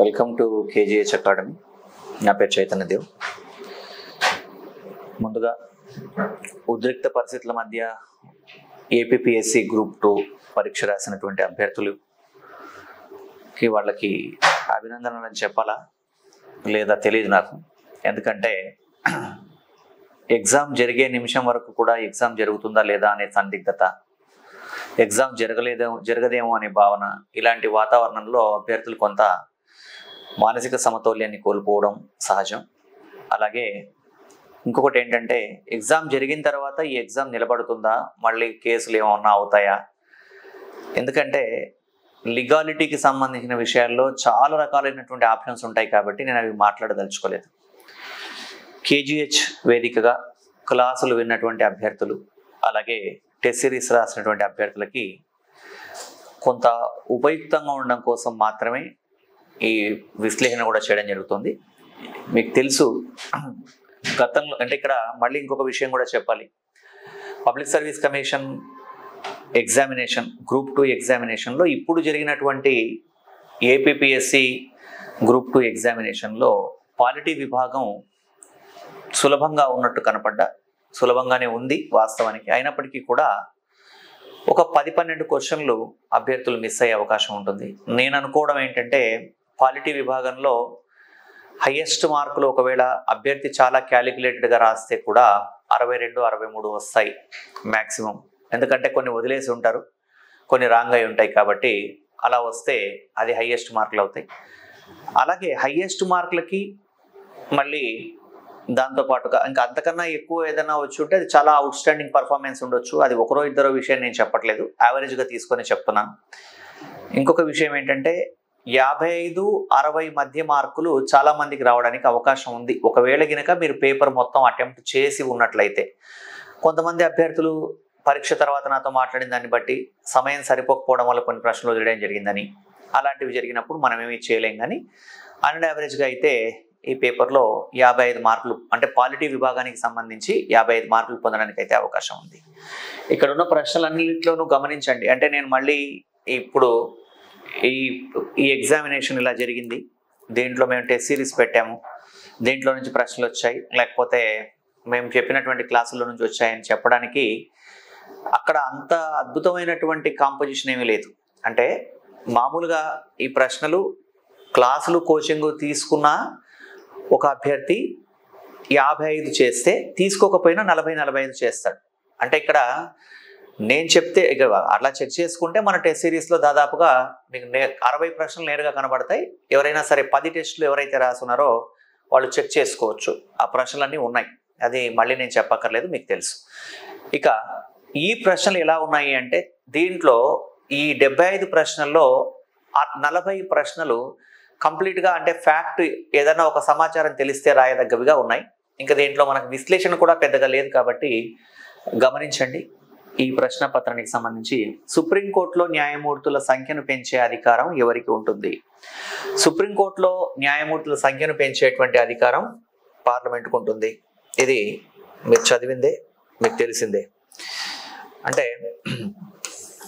Welcome to KGH academy. నా పేరు చైతన్య దేవ్. ముందుగా ఉద్రిక్త పరిస్థితుల మధ్య ఏపీపీఎస్సీ గ్రూప్ 2 పరీక్ష రాసినటువంటి అభ్యర్థులకి వాళ్ళకి అభినందనలు చెప్పాలా లేదా తెలియదు నాకు. ఎందుకంటే ఎగ్జామ్ జరిగే నిమిషం వరకు కూడా ఎగ్జామ్ జరుగుతుందా లేదా అనే సందిగ్ధత, ఎగ్జామ్ జరగదేమో అనే భావన, ఇలాంటి వాతావరణంలో అభ్యర్థులు కొంత మానసిక సమతౌల్యాన్ని కోల్పోవడం సహజం. అలాగే ఇంకొకటి ఏంటంటే ఎగ్జామ్ జరిగిన తర్వాత ఈ ఎగ్జామ్ నిలబడుతుందా, మళ్ళీ కేసులు ఏమన్నా అవుతాయా? ఎందుకంటే లీగాలిటీకి సంబంధించిన విషయాల్లో చాలా రకాలైనటువంటి ఆప్షన్స్ ఉంటాయి కాబట్టి నేను అవి మాట్లాడదలుచుకోలేదు. KGH వేదికగా క్లాసులు విన్నటువంటి అభ్యర్థులు, అలాగే టెస్ట్ సిరీస్ రాసినటువంటి అభ్యర్థులకి కొంత ఉపయుక్తంగా ఉండడం కోసం మాత్రమే ఈ విశ్లేషణ కూడా చేయడం జరుగుతుంది. మీకు తెలుసు, గతంలో అంటే ఇక్కడ మళ్ళీ ఇంకొక విషయం కూడా చెప్పాలి. Public service commission examination group 2 ఎగ్జామినేషన్లో ఇప్పుడు జరిగినటువంటి ఏపీపీఎస్సీ గ్రూప్ 2 ఎగ్జామినేషన్లో పాలిటీ విభాగం సులభంగా ఉన్నట్టు సులభంగానే ఉంది వాస్తవానికి. అయినప్పటికీ కూడా ఒక 10-12 క్వశ్చన్లు అభ్యర్థులు మిస్ అయ్యే అవకాశం ఉంటుంది. నేను అనుకోవడం ఏంటంటే పాలిటీ విభాగంలో హైయెస్ట్ మార్కులు ఒకవేళ అభ్యర్థి చాలా క్యాలిక్యులేటెడ్గా రాస్తే కూడా 62-63 వస్తాయి మ్యాక్సిమం. ఎందుకంటే కొన్ని వదిలేసి ఉంటారు, కొన్ని రాంగ్ అయి ఉంటాయి. కాబట్టి అలా వస్తే అది హైయెస్ట్ మార్కులు అవుతాయి. అలాగే హైయెస్ట్ మార్కులకి మళ్ళీ దాంతోపాటుగా ఇంకా అంతకన్నా ఎక్కువ ఏదైనా వచ్చి ఉంటే అది చాలా అవుట్ స్టాండింగ్ పర్ఫార్మెన్స్ ఉండొచ్చు. అది ఒకరో ఇద్దరో విషయం నేను చెప్పట్లేదు, యావరేజ్గా తీసుకొని చెప్తున్నాను. ఇంకొక విషయం ఏంటంటే 55-60 మధ్య మార్కులు చాలా మందికి రావడానికి అవకాశం ఉంది ఒకవేళ గినక మీరు పేపర్ మొత్తం అటెంప్ట్ చేసి ఉన్నట్లయితే. కొంతమంది అభ్యర్థులు పరీక్ష తర్వాత నాతో మాట్లాడిన దాన్ని బట్టి సమయం సరిపోకపోవడం వల్ల కొన్ని ప్రశ్నలు వదిలేయడం జరిగిందని, అలాంటివి జరిగినప్పుడు మనం ఏమీ చేయలేం. కానీ అన్ యావరేజ్గా అయితే ఈ పేపర్లో 55 మార్కులు అంటే పాలిటీ విభాగానికి సంబంధించి 55 మార్కులు పొందడానికి అయితే అవకాశం ఉంది. ఇక్కడ ఉన్న ప్రశ్నలన్నింటిలోనూ గమనించండి. అంటే నేను మళ్ళీ ఇప్పుడు ఈ ఎగ్జామినేషన్ ఇలా జరిగింది, దీంట్లో మేము టెస్ట్ సిరీస్ పెట్టాము, దీంట్లో నుంచి ప్రశ్నలు వచ్చాయి, లేకపోతే మేము చెప్పినటువంటి క్లాసుల్లో నుంచి వచ్చాయని చెప్పడానికి అక్కడ అంత అద్భుతమైనటువంటి కాంపోజిషన్ ఏమీ లేదు. అంటే మామూలుగా ఈ ప్రశ్నలు క్లాసులు కోచింగ్ తీసుకున్న ఒక అభ్యర్థి 55 చేస్తే తీసుకోకపోయినా 40-45 చేస్తాడు. అంటే ఇక్కడ నేను చెప్తే ఇక అట్లా చెక్ చేసుకుంటే మన టెస్ట్ సిరీస్లో దాదాపుగా మీకు 60 ప్రశ్నలు నేరుగా కనబడతాయి. ఎవరైనా సరే 10 టెస్టులు ఎవరైతే రాసున్నారో వాళ్ళు చెక్ చేసుకోవచ్చు. ఆ ప్రశ్నలన్నీ ఉన్నాయి, అది మళ్ళీ నేను చెప్పక్కర్లేదు, మీకు తెలుసు. ఇక ఈ ప్రశ్నలు ఎలా ఉన్నాయి అంటే దీంట్లో ఈ 75 ప్రశ్నల్లో 40 ప్రశ్నలు కంప్లీట్గా అంటే ఫ్యాక్ట్ ఏదైనా ఒక సమాచారం తెలిస్తే రాయదగ్గవిగా ఉన్నాయి. ఇంకా దీంట్లో మనకు విశ్లేషణ కూడా పెద్దగా లేదు కాబట్టి గమనించండి. ఈ ప్రశ్న పత్రానికి సంబంధించి సుప్రీంకోర్టులో న్యాయమూర్తుల సంఖ్యను పెంచే అధికారం ఎవరికి ఉంటుంది? సుప్రీంకోర్టులో న్యాయమూర్తుల సంఖ్యను పెంచేటువంటి అధికారం పార్లమెంటుకు ఉంటుంది. ఇది మీరు చదివిందే, మీకు తెలిసిందే. అంటే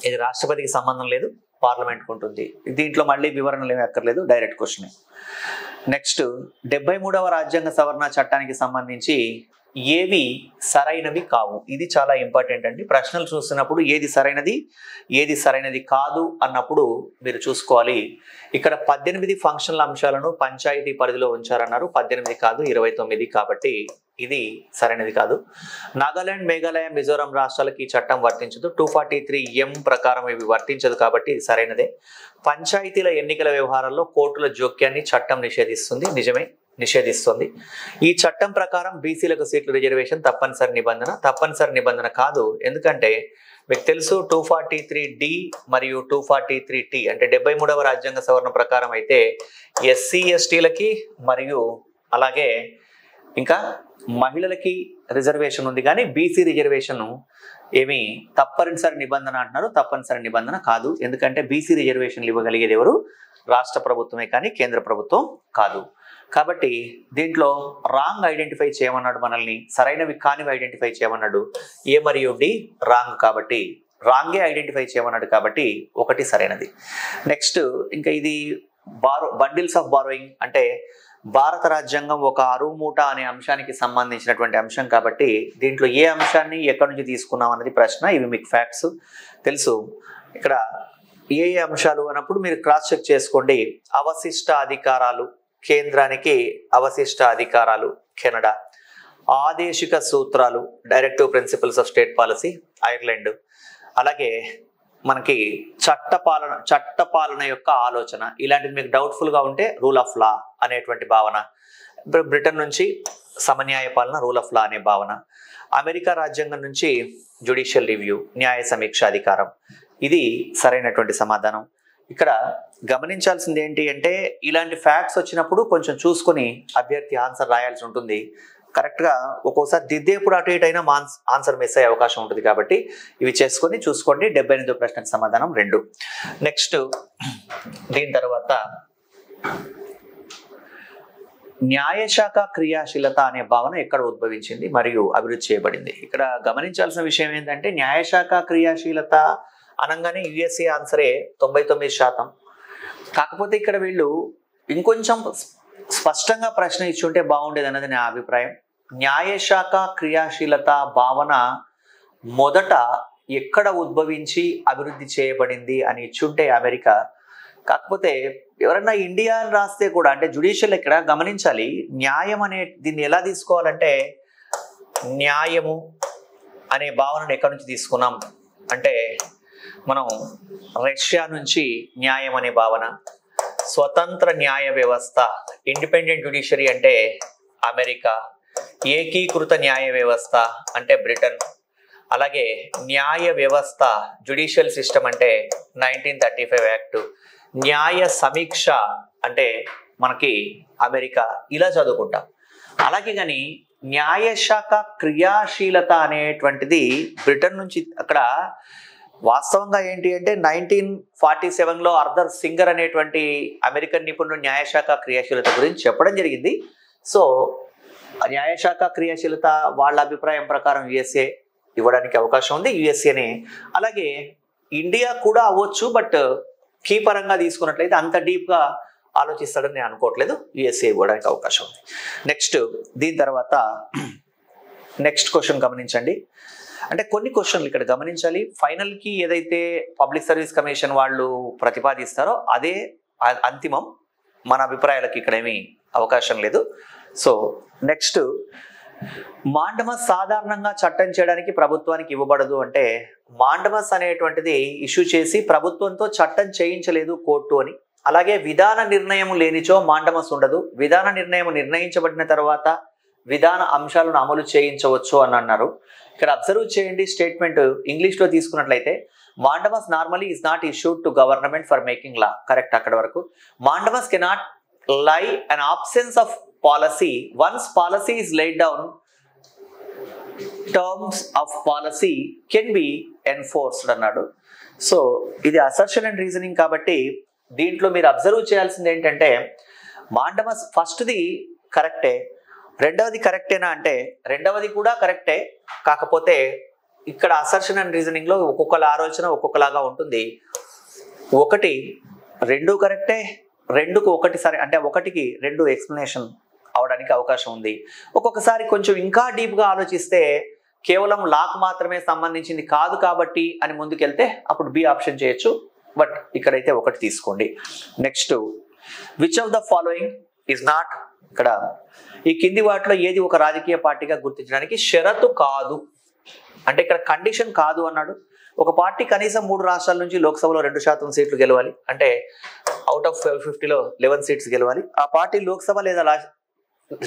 ఇది రాష్ట్రపతికి సంబంధం లేదు, పార్లమెంట్కి ఉంటుంది. దీంట్లో మళ్ళీ వివరణలు ఏమీ అక్కర్లేదు, డైరెక్ట్ క్వశ్చనే. నెక్స్ట్ 73వ రాజ్యాంగ సవరణ చట్టానికి సంబంధించి ఏవి సరైనవి కావు? ఇది చాలా ఇంపార్టెంట్ అండి. ప్రశ్నలు చూస్తున్నప్పుడు ఏది సరైనది ఏది సరైనది కాదు అన్నప్పుడు మీరు చూసుకోవాలి. ఇక్కడ 18 ఫంక్షనల్ అంశాలను పంచాయతీ పరిధిలో ఉంచారన్నారు, 18 కాదు 29, కాబట్టి ఇది సరైనది కాదు. నాగాలాండ్, మేఘాలయ, మిజోరాం రాష్ట్రాలకి ఈ చట్టం వర్తించదు. 243M ప్రకారం ఇవి వర్తించదు కాబట్టి ఇది సరైనదే. పంచాయతీల ఎన్నికల వ్యవహారాల్లో కోర్టుల జోక్యాన్ని చట్టం నిషేధిస్తుంది. నిజమే, నిషేధిస్తుంది. ఈ చట్టం ప్రకారం బీసీలకు సీట్లు రిజర్వేషన్ తప్పనిసరి నిబంధన కాదు. ఎందుకంటే మీకు తెలుసు 243D మరియు 243T అంటే 73వ రాజ్యాంగ సవరణ ప్రకారం అయితే SC STలకి మరియు అలాగే ఇంకా మహిళలకి రిజర్వేషన్ ఉంది, కానీ బీసీ రిజర్వేషన్ ఏమి తప్పనిసరి నిబంధన అంటున్నారు, తప్పనిసరి నిబంధన కాదు. ఎందుకంటే బీసీ రిజర్వేషన్లు ఇవ్వగలిగేది ఎవరు? రాష్ట్ర ప్రభుత్వమే కానీ కేంద్ర ప్రభుత్వం కాదు. కాబట్టి దీంట్లో రాంగ్ ఐడెంటిఫై చేయమన్నాడు మనల్ని, సరైనవి కానివి ఐడెంటిఫై చేయమన్నాడు. ఏ మరియు డి రాంగ్, కాబట్టి రాంగే ఐడెంటిఫై చేయమన్నాడు కాబట్టి ఒకటి సరైనది. నెక్స్ట్ ఇంకా ఇది బండిల్స్ ఆఫ్ బారోయింగ్ అంటే భారత రాజ్యాంగం ఒక అరువు మూట అనే అంశానికి సంబంధించినటువంటి అంశం కాబట్టి దీంట్లో ఏ అంశాన్ని ఎక్కడి నుంచి తీసుకున్నాం అన్నది ప్రశ్న. ఇవి మీకు ఫ్యాక్ట్స్ తెలుసు. ఇక్కడ ఏ అంశాలు అన్నప్పుడు మీరు క్రాస్ చెక్ చేసుకోండి. అవశిష్ట అధికారాలు కేంద్రానికి, అవశిష్ట అధికారాలు కెనడా, ఆదేశిక సూత్రాలు directive principles of state policy Ireland, అలాగే మనకి చట్టపాలన యొక్క ఆలోచన. ఇలాంటివి మీకు డౌట్ఫుల్ గా ఉంటే రూల్ ఆఫ్ లా అనేటువంటి భావన. బ్రిటన్ నుంచి సమన్యాయ పాలన, రూల్ ఆఫ్ లా అనే భావన. అమెరికా రాజ్యాంగం నుంచి జ్యుడిషియల్ రివ్యూ, న్యాయ సమీక్ష అధికారం. ఇది సరైనటువంటి సమాధానం. ఇక్కడ గమనించాల్సింది ఏంటి అంటే ఇలాంటి ఫ్యాక్ట్స్ వచ్చినప్పుడు కొంచెం చూసుకొని అభ్యర్థి ఆన్సర్ రాయాల్సి ఉంటుంది. కరెక్ట్గా ఒక్కోసారి దిద్దేప్పుడు అటు ఇటు అయినా ఆన్సర్ మిస్ అయ్యే అవకాశం ఉంటుంది కాబట్టి ఇవి చేసుకొని చూసుకోండి. 78వ ప్రశ్నకు సమాధానం 2. నెక్స్ట్ దీని తర్వాత న్యాయశాఖ క్రియాశీలత అనే భావన ఎక్కడ ఉద్భవించింది మరియు అభివృద్ధి చేయబడింది? ఇక్కడ గమనించాల్సిన విషయం ఏంటంటే న్యాయశాఖ క్రియాశీలత అనగానే యుఎస్ఏ ఆన్సరే 99%. కాకపోతే ఇక్కడ వీళ్ళు ఇంకొంచెం స్పష్టంగా ప్రశ్న ఇచ్చుంటే బాగుండేది అన్నది నా అభిప్రాయం. న్యాయశాఖ క్రియాశీలత భావన మొదట ఎక్కడ ఉద్భవించి అభివృద్ధి చేయబడింది అని ఇచ్చుంటే అమెరికా. కాకపోతే ఎవరన్నా ఇండియా అని రాస్తే కూడా అంటే జ్యుడిషియల్ ఇక్కడ గమనించాలి. న్యాయం అనే దీన్ని ఎలా తీసుకోవాలంటే న్యాయము అనే భావనను ఎక్కడి నుంచి తీసుకున్నాం అంటే మనం రష్యా నుంచి న్యాయం అనే భావన, స్వతంత్ర న్యాయ వ్యవస్థ ఇండిపెండెంట్ జ్యుడిషియరీ అంటే అమెరికా, ఏకీకృత న్యాయ వ్యవస్థ అంటే బ్రిటన్, అలాగే న్యాయ వ్యవస్థ జ్యుడిషియల్ సిస్టమ్ అంటే 1935 యాక్ట్, న్యాయ సమీక్ష అంటే మనకి అమెరికా. ఇలా చదువుకుంటాం. అలాగే కానీ న్యాయశాఖ క్రియాశీలత అనేటువంటిది బ్రిటన్ నుంచి. అక్కడ వాస్తవంగా ఏంటి అంటే 1947లో ఆర్థర్ సింగర్ అనేటువంటి అమెరికన్ నిపుణుడు న్యాయశాఖ క్రియాశీలత గురించి చెప్పడం జరిగింది. సో న్యాయశాఖ క్రియాశీలత వాళ్ళ అభిప్రాయం ప్రకారం యుఎస్ఏ ఇవ్వడానికి అవకాశం ఉంది, యుఎస్ఏనే. అలాగే ఇండియా కూడా అవ్వచ్చు, బట్ కీ పరంగా తీసుకున్నట్లయితే అంత డీప్గా ఆలోచిస్తాడని నేను అనుకోవట్లేదు. యుఎస్ఏ ఇవ్వడానికి అవకాశం ఉంది. నెక్స్ట్ దీని తర్వాత నెక్స్ట్ క్వశ్చన్ గమనించండి. అంటే కొన్ని క్వశ్చన్లు ఇక్కడ గమనించాలి. ఫైనల్కి ఏదైతే పబ్లిక్ సర్వీస్ కమిషన్ వాళ్ళు ప్రతిపాదిస్తారో అదే అంతిమం. మన అభిప్రాయాలకు ఇక్కడ ఏమీ అవకాశం లేదు. సో నెక్స్ట్ మాండమస్ సాధారణంగా చట్టం చేయడానికి ప్రభుత్వానికి ఇవ్వబడదు అంటే మాండమస్ అనేటువంటిది ఇష్యూ చేసి ప్రభుత్వంతో చట్టం చేయించలేదు కోర్టు అని. అలాగే విధాన నిర్ణయం లేనిచో మాండమస్ ఉండదు. విధాన నిర్ణయం నిర్ణయించబడిన తర్వాత విధాన అంశాలను అమలు చేయించవచ్చు అని అన్నారు. ఇక్కడ అబ్జర్వ్ చేయండి స్టేట్మెంట్ ఇంగ్లీష్లో తీసుకున్నట్లయితే mandamus normally is not issued to government for making law. Correct అక్కడ వరకు. Mandamus cannot lie in absence of policy once policy is laid down, terms of policy can be enforced అన్నాడు. So ఇది assertion and reasoning కాబట్టి దీంట్లో మీరు observe చేయాల్సింది ఏంటంటే mandamus ఫస్ట్ది కరెక్టే, రెండవది కరెక్టేనా అంటే రెండవది కూడా కరెక్టే. కాకపోతే ఇక్కడ అసర్షన్ అండ్ రీజనింగ్ లో ఒక్కొక్కల ఆలోచన ఒక్కొక్కలాగా ఉంటుంది. ఒకటి రెండు కరెక్టే, రెండుకు ఒకటి సరే అంటే ఒకటికి రెండు ఎక్స్ప్లెనేషన్ అవడానికి అవకాశం ఉంది. ఒక్కొక్కసారి కొంచెం ఇంకా డీప్గా ఆలోచిస్తే కేవలం లాక్ మాత్రమే సంబంధించింది కాదు కాబట్టి అని ముందుకెళ్తే అప్పుడు బి ఆప్షన్ చేయొచ్చు. బట్ ఇక్కడైతే ఒకటి తీసుకోండి. Next which of the following is not, ఇక్కడ ఈ కింది వాటిలో ఏది ఒక రాజకీయ పార్టీగా గుర్తించడానికి షరతు కాదు అంటే ఇక్కడ కండిషన్ కాదు అన్నాడు. ఒక పార్టీ కనీసం 3 రాష్ట్రాల నుంచి లోక్సభలో 2% సీట్లు గెలవాలి అంటే అవుట్ ఆఫ్ 50లో 11 సీట్స్ గెలవాలి. ఆ పార్టీ లోక్సభ లేదా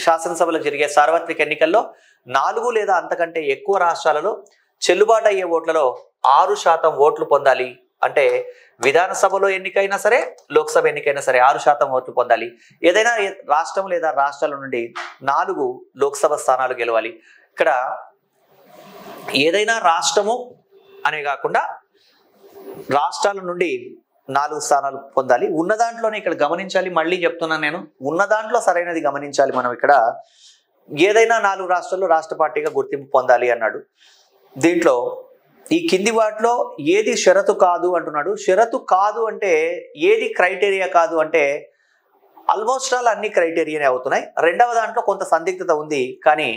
శాసనసభలో జరిగే సార్వత్రిక ఎన్నికల్లో 4 లేదా అంతకంటే ఎక్కువ రాష్ట్రాలలో చెల్లుబాటు అయ్యే ఓట్లలో 6% ఓట్లు పొందాలి. అంటే విధానసభలో ఎన్నికైనా సరే లోక్సభ ఎన్నికైనా సరే 6% ఓట్లు పొందాలి. ఏదైనా రాష్ట్రం లేదా రాష్ట్రాల నుండి 4 లోక్సభ స్థానాలు గెలవాలి. ఇక్కడ ఏదైనా రాష్ట్రము అనే కాకుండా రాష్ట్రాల నుండి 4 స్థానాలు పొందాలి. ఉన్న దాంట్లోనే ఇక్కడ గమనించాలి, మళ్ళీ చెప్తున్నాను నేను, ఉన్న దాంట్లో సరైనది గమనించాలి. మనం ఇక్కడ ఏదైనా 4 రాష్ట్రాల్లో రాష్ట్ర పార్టీగా గుర్తింపు పొందాలి అన్నాడు. దీంట్లో ఈ కింది వాటిలో ఏది షరతు కాదు అంటున్నాడు. షరతు కాదు అంటే ఏది క్రైటీరియా కాదు అంటే ఆల్మోస్ట్ ఆల్ అన్ని క్రైటీరియానే అవుతున్నాయి. రెండవ దాంట్లో కొంత సందిగ్ధత ఉంది, కానీ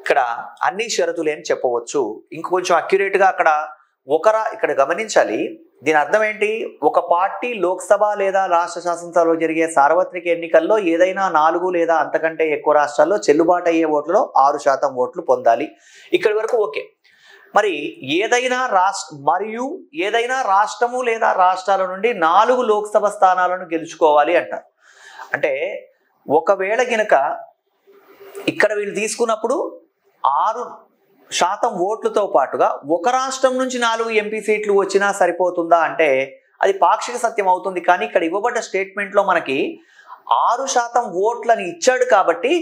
ఇక్కడ అన్ని షరతులే అని చెప్పవచ్చు. ఇంకొంచెం అక్యురేట్గా అక్కడ ఇక్కడ గమనించాలి. దీని అర్థం ఏంటి? ఒక పార్టీ లోక్సభ లేదా రాష్ట్ర శాసనసభలో జరిగే సార్వత్రిక ఎన్నికల్లో ఏదైనా 4 లేదా అంతకంటే ఎక్కువ రాష్ట్రాల్లో చెల్లుబాటు అయ్యే ఓట్లలో 6% ఓట్లు పొందాలి. ఇక్కడి వరకు ఓకే. మరి ఏదైనా రాష్ట్రము లేదా రాష్ట్రాల నుండి 4 లోక్సభ స్థానాలను గెలుచుకోవాలి అంటారు. అంటే ఒకవేళ గినక ఇక్కడ వీళ్ళు తీసుకున్నప్పుడు 6% ఓట్లతో పాటుగా ఒక రాష్ట్రం నుంచి 4 ఎంపీ సీట్లు వచ్చినా సరిపోతుందా అంటే అది పాక్షిక సత్యం అవుతుంది. కానీ ఇక్కడ ఇవ్వబడ్డ స్టేట్మెంట్లో మనకి 6% ఓట్లని ఇచ్చాడు కాబట్టి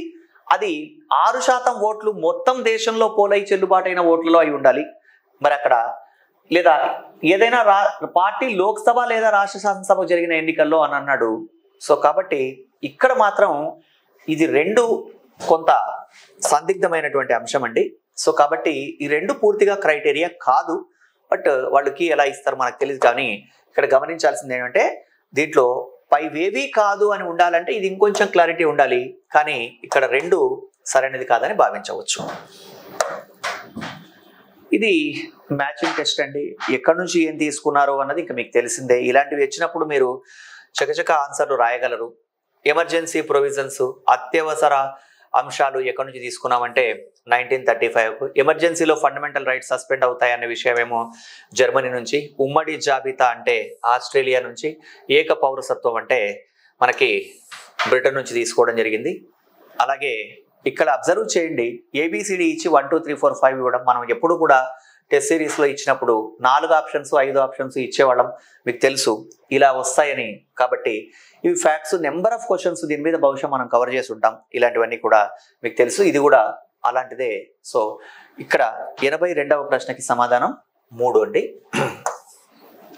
అది 6% ఓట్లు మొత్తం దేశంలో పోలై చెల్లుబాటైన ఓట్లలో అయి ఉండాలి. మరి అక్కడ లేదా ఏదైనా పార్టీ లోక్సభ లేదా రాష్ట్ర శాసనసభ జరిగిన ఎన్నికల్లో అని అన్నాడు. సో కాబట్టి ఇక్కడ మాత్రం ఇది 2 కొంత సందిగ్ధమైనటువంటి అంశం అండి. సో కాబట్టి ఈ 2 పూర్తిగా క్రైటీరియా కాదు. బట్ వాళ్ళకి ఎలా ఇస్తారు మనకు తెలియదు. కానీ ఇక్కడ గమనించాల్సింది ఏంటంటే దీంట్లో పైవేవీ కాదు అని ఉండాలంటే ఇది ఇంకొంచెం క్లారిటీ ఉండాలి. కానీ ఇక్కడ 2 సరైనది కాదని భావించవచ్చు. ఇది మ్యాచింగ్ టెస్ట్ అండి. ఎక్కడి నుంచి ఏం తీసుకున్నారు అన్నది ఇంకా మీకు తెలిసిందే. ఇలాంటివి వచ్చినప్పుడు మీరు చకచక ఆన్సర్లు రాయగలరు. ఎమర్జెన్సీ ప్రొవిజన్స్, అత్యవసర అంశాలు ఎక్కడి నుంచి తీసుకున్నామంటే 1935 ఎమర్జెన్సీలో ఫండమెంటల్ రైట్స్ సస్పెండ్ అవుతాయి అనే విషయమేమో జర్మనీ నుంచి, ఉమ్మడి జాబితా అంటే ఆస్ట్రేలియా నుంచి, ఏక పౌరసత్వం అంటే మనకి బ్రిటన్ నుంచి తీసుకోవడం జరిగింది. అలాగే ఇక్కడ అబ్జర్వ్ చేయండి, ఏబిసిడి ఇచ్చి 1 2 3 4 5 ఇవ్వడం. మనం ఎప్పుడు కూడా టెస్ట్ సిరీస్లో ఇచ్చినప్పుడు 4 ఆప్షన్స్ 5 ఆప్షన్స్ ఇచ్చేవాళ్ళం, మీకు తెలుసు ఇలా వస్తాయని. కాబట్టి ఇవి ఫ్యాక్ట్స్. నెంబర్ ఆఫ్ క్వశ్చన్స్ దీని మీద బహుశా మనం కవర్ చేసి ఉంటాం. ఇలాంటివన్నీ కూడా మీకు తెలుసు. ఇది కూడా అలాంటిదే. సో ఇక్కడ 82వ ప్రశ్నకి సమాధానం 3 అండి.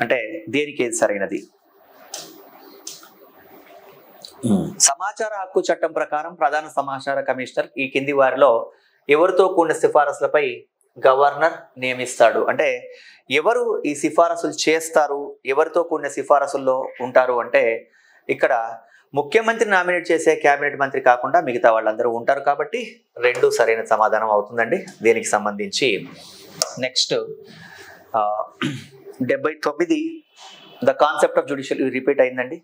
అంటే దేనికి ఏది సరైనది? సమాచార హక్కు చట్టం ప్రకారం ప్రధాన సమాచార కమిషనర్ ఈ కింది వారిలో ఎవరితో కూడిన సిఫారసులపై గవర్నర్ నియమిస్తాడు. అంటే ఎవరు ఈ సిఫారసులు చేస్తారు, ఎవరితో కూడిన సిఫారసుల్లో ఉంటారు అంటే ఇక్కడ ముఖ్యమంత్రి నామినేట్ చేసే కేబినెట్ మంత్రి కాకుండా మిగతా వాళ్ళందరూ ఉంటారు. కాబట్టి 2 సరైన సమాధానం అవుతుందండి దీనికి సంబంధించి. Next 79 the concept of judicial repeat అయిందండి.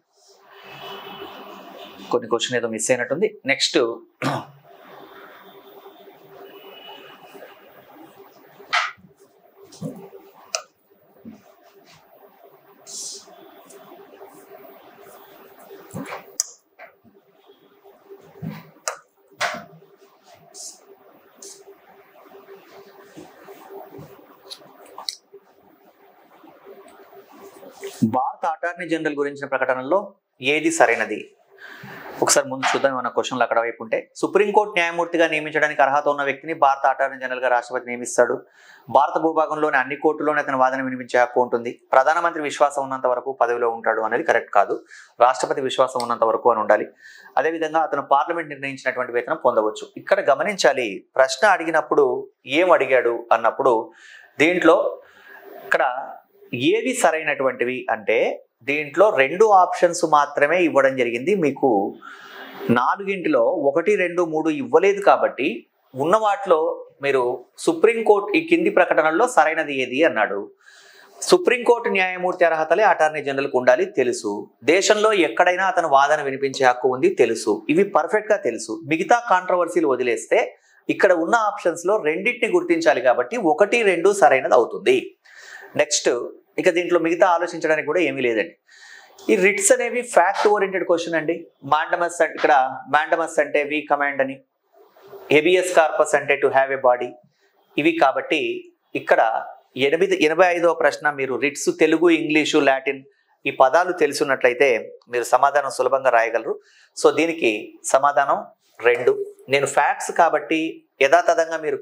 కొన్ని క్వశ్చన్ ఏదో మిస్ అయినట్టుంది. నెక్స్ట్ భారత అటార్నీ జనరల్ గురించిన ప్రకటనలో ఏది సరైనది? ఒకసారి ముందు చూద్దాం. మన క్వశ్చన్లు అక్కడ వైపు ఉంటే, సుప్రీంకోర్టు న్యాయమూర్తిగా నియమించడానికి అర్హత ఉన్న వ్యక్తిని భారత అటార్నీ జనరల్ గా రాష్ట్రపతి నియమిస్తాడు. భారత భూభాగంలోని అన్ని కోర్టుల్లోనే అతని వాదన వినిపించే హక్కు ఉంటుంది. ప్రధానమంత్రి విశ్వాసం ఉన్నంత వరకు పదవిలో ఉంటాడు అనేది కరెక్ట్ కాదు. రాష్ట్రపతి విశ్వాసం ఉన్నంత వరకు అని ఉండాలి. అదేవిధంగా అతను పార్లమెంట్ నిర్ణయించినటువంటి వేతనం పొందవచ్చు. ఇక్కడ గమనించాలి, ప్రశ్న అడిగినప్పుడు ఏం అడిగాడు అన్నప్పుడు దీంట్లో ఇక్కడ ఏవి సరైనటువంటివి అంటే దీంట్లో 2 ఆప్షన్స్ మాత్రమే ఇవ్వడం జరిగింది. మీకు 4గింటిలో 1 2 3 ఇవ్వలేదు. కాబట్టి ఉన్న వాటిలో మీరు సుప్రీంకోర్టు ఈ కింది ప్రకటనల్లో సరైనది ఏది అన్నాడు. సుప్రీంకోర్టు న్యాయమూర్తి అర్హతలే అటార్నీ జనరల్కు ఉండాలి, తెలుసు. దేశంలో ఎక్కడైనా అతను వాదన వినిపించే హక్కు ఉంది, తెలుసు. ఇవి పర్ఫెక్ట్ గా తెలుసు. మిగతా కాంట్రవర్సీలు వదిలేస్తే ఇక్కడ ఉన్న ఆప్షన్స్ లో 2టిని గుర్తించాలి. కాబట్టి 1 2 సరైనది అవుతుంది. నెక్స్ట్ ఇక దీంట్లో మిగతా ఆలోచించడానికి కూడా ఏమీ లేదండి. ఈ రిట్స్ అనేవి ఫ్యాక్ట్ ఓరియంటెడ్ క్వశ్చన్ అండి. మాండమస్ ఇక్కడ మాండమస్ అంటే వి కమాండ్ అని, హెబియస్ కార్పస్ అంటే టు హ్యావ్ ఎ బాడీ, ఇవి. కాబట్టి ఇక్కడ 85వ ప్రశ్న మీరు రిట్స్ తెలుగు, ఇంగ్లీషు, లాటిన్ ఈ పదాలు తెలుసున్నట్లయితే మీరు సమాధానం సులభంగా రాయగలరు. సో దీనికి సమాధానం 2. నేను ఫ్యాక్ట్స్ కాబట్టి యథాతథంగా మీరు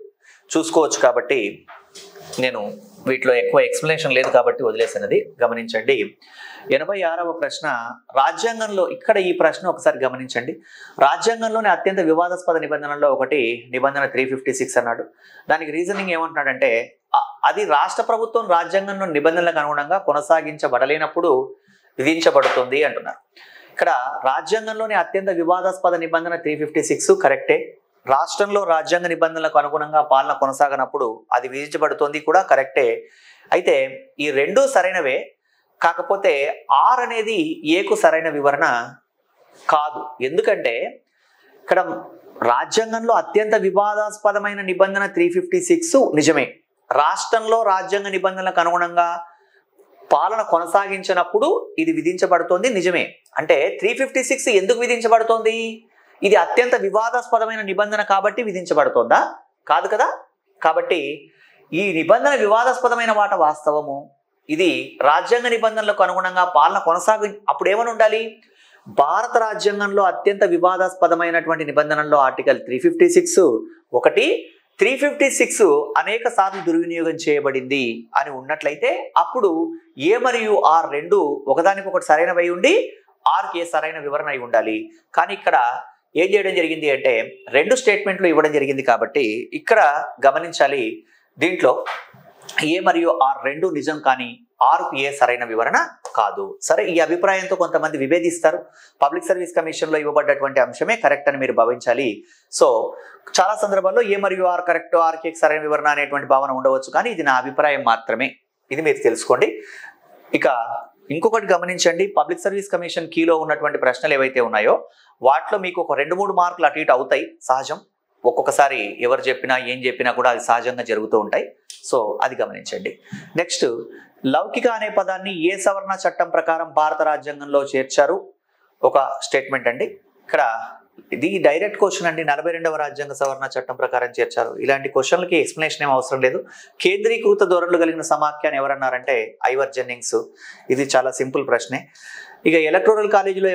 చూసుకోవచ్చు కాబట్టి నేను వీటిలో ఎక్కువ ఎక్స్ప్లెనేషన్ లేదు కాబట్టి వదిలేసినది. గమనించండి 86వ ప్రశ్న, రాజ్యాంగంలో ఇక్కడ ఈ ప్రశ్న ఒకసారి గమనించండి. రాజ్యాంగంలోని అత్యంత వివాదాస్పద నిబంధనల్లో ఒకటి నిబంధన 356 అన్నాడు. దానికి రీజనింగ్ ఏమంటున్నాడంటే అది రాష్ట్ర ప్రభుత్వం రాజ్యాంగంలో నిబంధనలకు అనుగుణంగా కొనసాగించబడలేనప్పుడు విధించబడుతుంది అంటున్నారు. ఇక్కడ రాజ్యాంగంలోని అత్యంత వివాదాస్పద నిబంధన 356 కరెక్టే. రాష్ట్రంలో రాజ్యాంగ నిబంధనలకు అనుగుణంగా పాలన కొనసాగనప్పుడు అది విధించబడుతుంది కూడా కరెక్టే. అయితే ఈ రెండు సరైనవే, కాకపోతే ఆర్ అనేది ఏకు సరైన వివరణ కాదు. ఎందుకంటే ఇక్కడ రాజ్యాంగంలో అత్యంత వివాదాస్పదమైన నిబంధన 356 నిజమే. రాష్ట్రంలో రాజ్యాంగ నిబంధనలకు అనుగుణంగా పాలన కొనసాగించినప్పుడు ఇది విధించబడుతోంది నిజమే. అంటే 356 ఎందుకు విధించబడుతోంది? ఇది అత్యంత వివాదాస్పదమైన నిబంధన కాబట్టి విధించబడుతోందా? కాదు కదా. కాబట్టి ఈ నిబంధన వివాదాస్పదమైన మాట వాస్తవము. ఇది రాజ్యాంగ నిబంధనలకు అనుగుణంగా పాలన అప్పుడు ఏమని ఉండాలి? భారత రాజ్యాంగంలో అత్యంత వివాదాస్పదమైనటువంటి నిబంధనల్లో ఆర్టికల్ 356 ఒకటి, 356 అనేక సార్లు దుర్వినియోగం చేయబడింది అని ఉన్నట్లయితే అప్పుడు ఏ మరియు ఆర్ రెండు ఒకదానికొకటి సరైనవై ఉండి ఆర్కి సరైన వివరణ అయి ఉండాలి. కానీ ఇక్కడ ఏం చేయడం జరిగింది అంటే రెండు స్టేట్మెంట్లు ఇవ్వడం జరిగింది. కాబట్టి ఇక్కడ గమనించాలి, దీంట్లో ఏ మరియు ఆర్ రెండు నిజం, కానీ ఆర్కు ఏ సరైన వివరణ కాదు. సరే, ఈ అభిప్రాయంతో కొంతమంది విభేదిస్తారు. పబ్లిక్ సర్వీస్ కమిషన్లో ఇవ్వబడ్డటువంటి అంశమే కరెక్ట్ అని మీరు భావించాలి. సో చాలా సందర్భాల్లో ఏ మరియు ఆర్ కరెక్ట్, ఆర్కి సరైన వివరణ అనేటువంటి భావన ఉండవచ్చు, కానీ ఇది నా అభిప్రాయం మాత్రమే. ఇది మీరు తెలుసుకోండి. ఇక ఇంకొకటి గమనించండి, పబ్లిక్ సర్వీస్ కమిషన్ కీలో ఉన్నటువంటి ప్రశ్నలు ఏవైతే ఉన్నాయో వాటిలో మీకు ఒక 2-3 మార్కులు అటు ఇటు అవుతాయి, సహజం. ఒక్కొక్కసారి ఎవరు చెప్పినా ఏం చెప్పినా కూడా అది సహజంగా జరుగుతూ ఉంటాయి. సో అది గమనించండి. నెక్స్ట్, లౌకిక అనే పదాన్ని ఏ సవరణ చట్టం ప్రకారం భారత రాజ్యాంగంలో చేర్చారు? ఒక స్టేట్మెంట్ అండి. ఇక్కడ ఇది డైరెక్ట్ క్వశ్చన్ అండి. 42వ రాజ్యాంగ సవరణ చట్టం ప్రకారం చేర్చారు. ఇలాంటి క్వశ్చన్లకి ఎక్స్ప్లెనేషన్ ఏం అవసరం లేదు. కేంద్రీకృత ధోరణులు కలిగిన సమాఖ్యాన్ని ఎవరన్నారంటే ఐవర్ జెన్నింగ్స్. ఇది చాలా సింపుల్ ప్రశ్నే. ఇక ఎలక్టోరల్ కాలేజీలో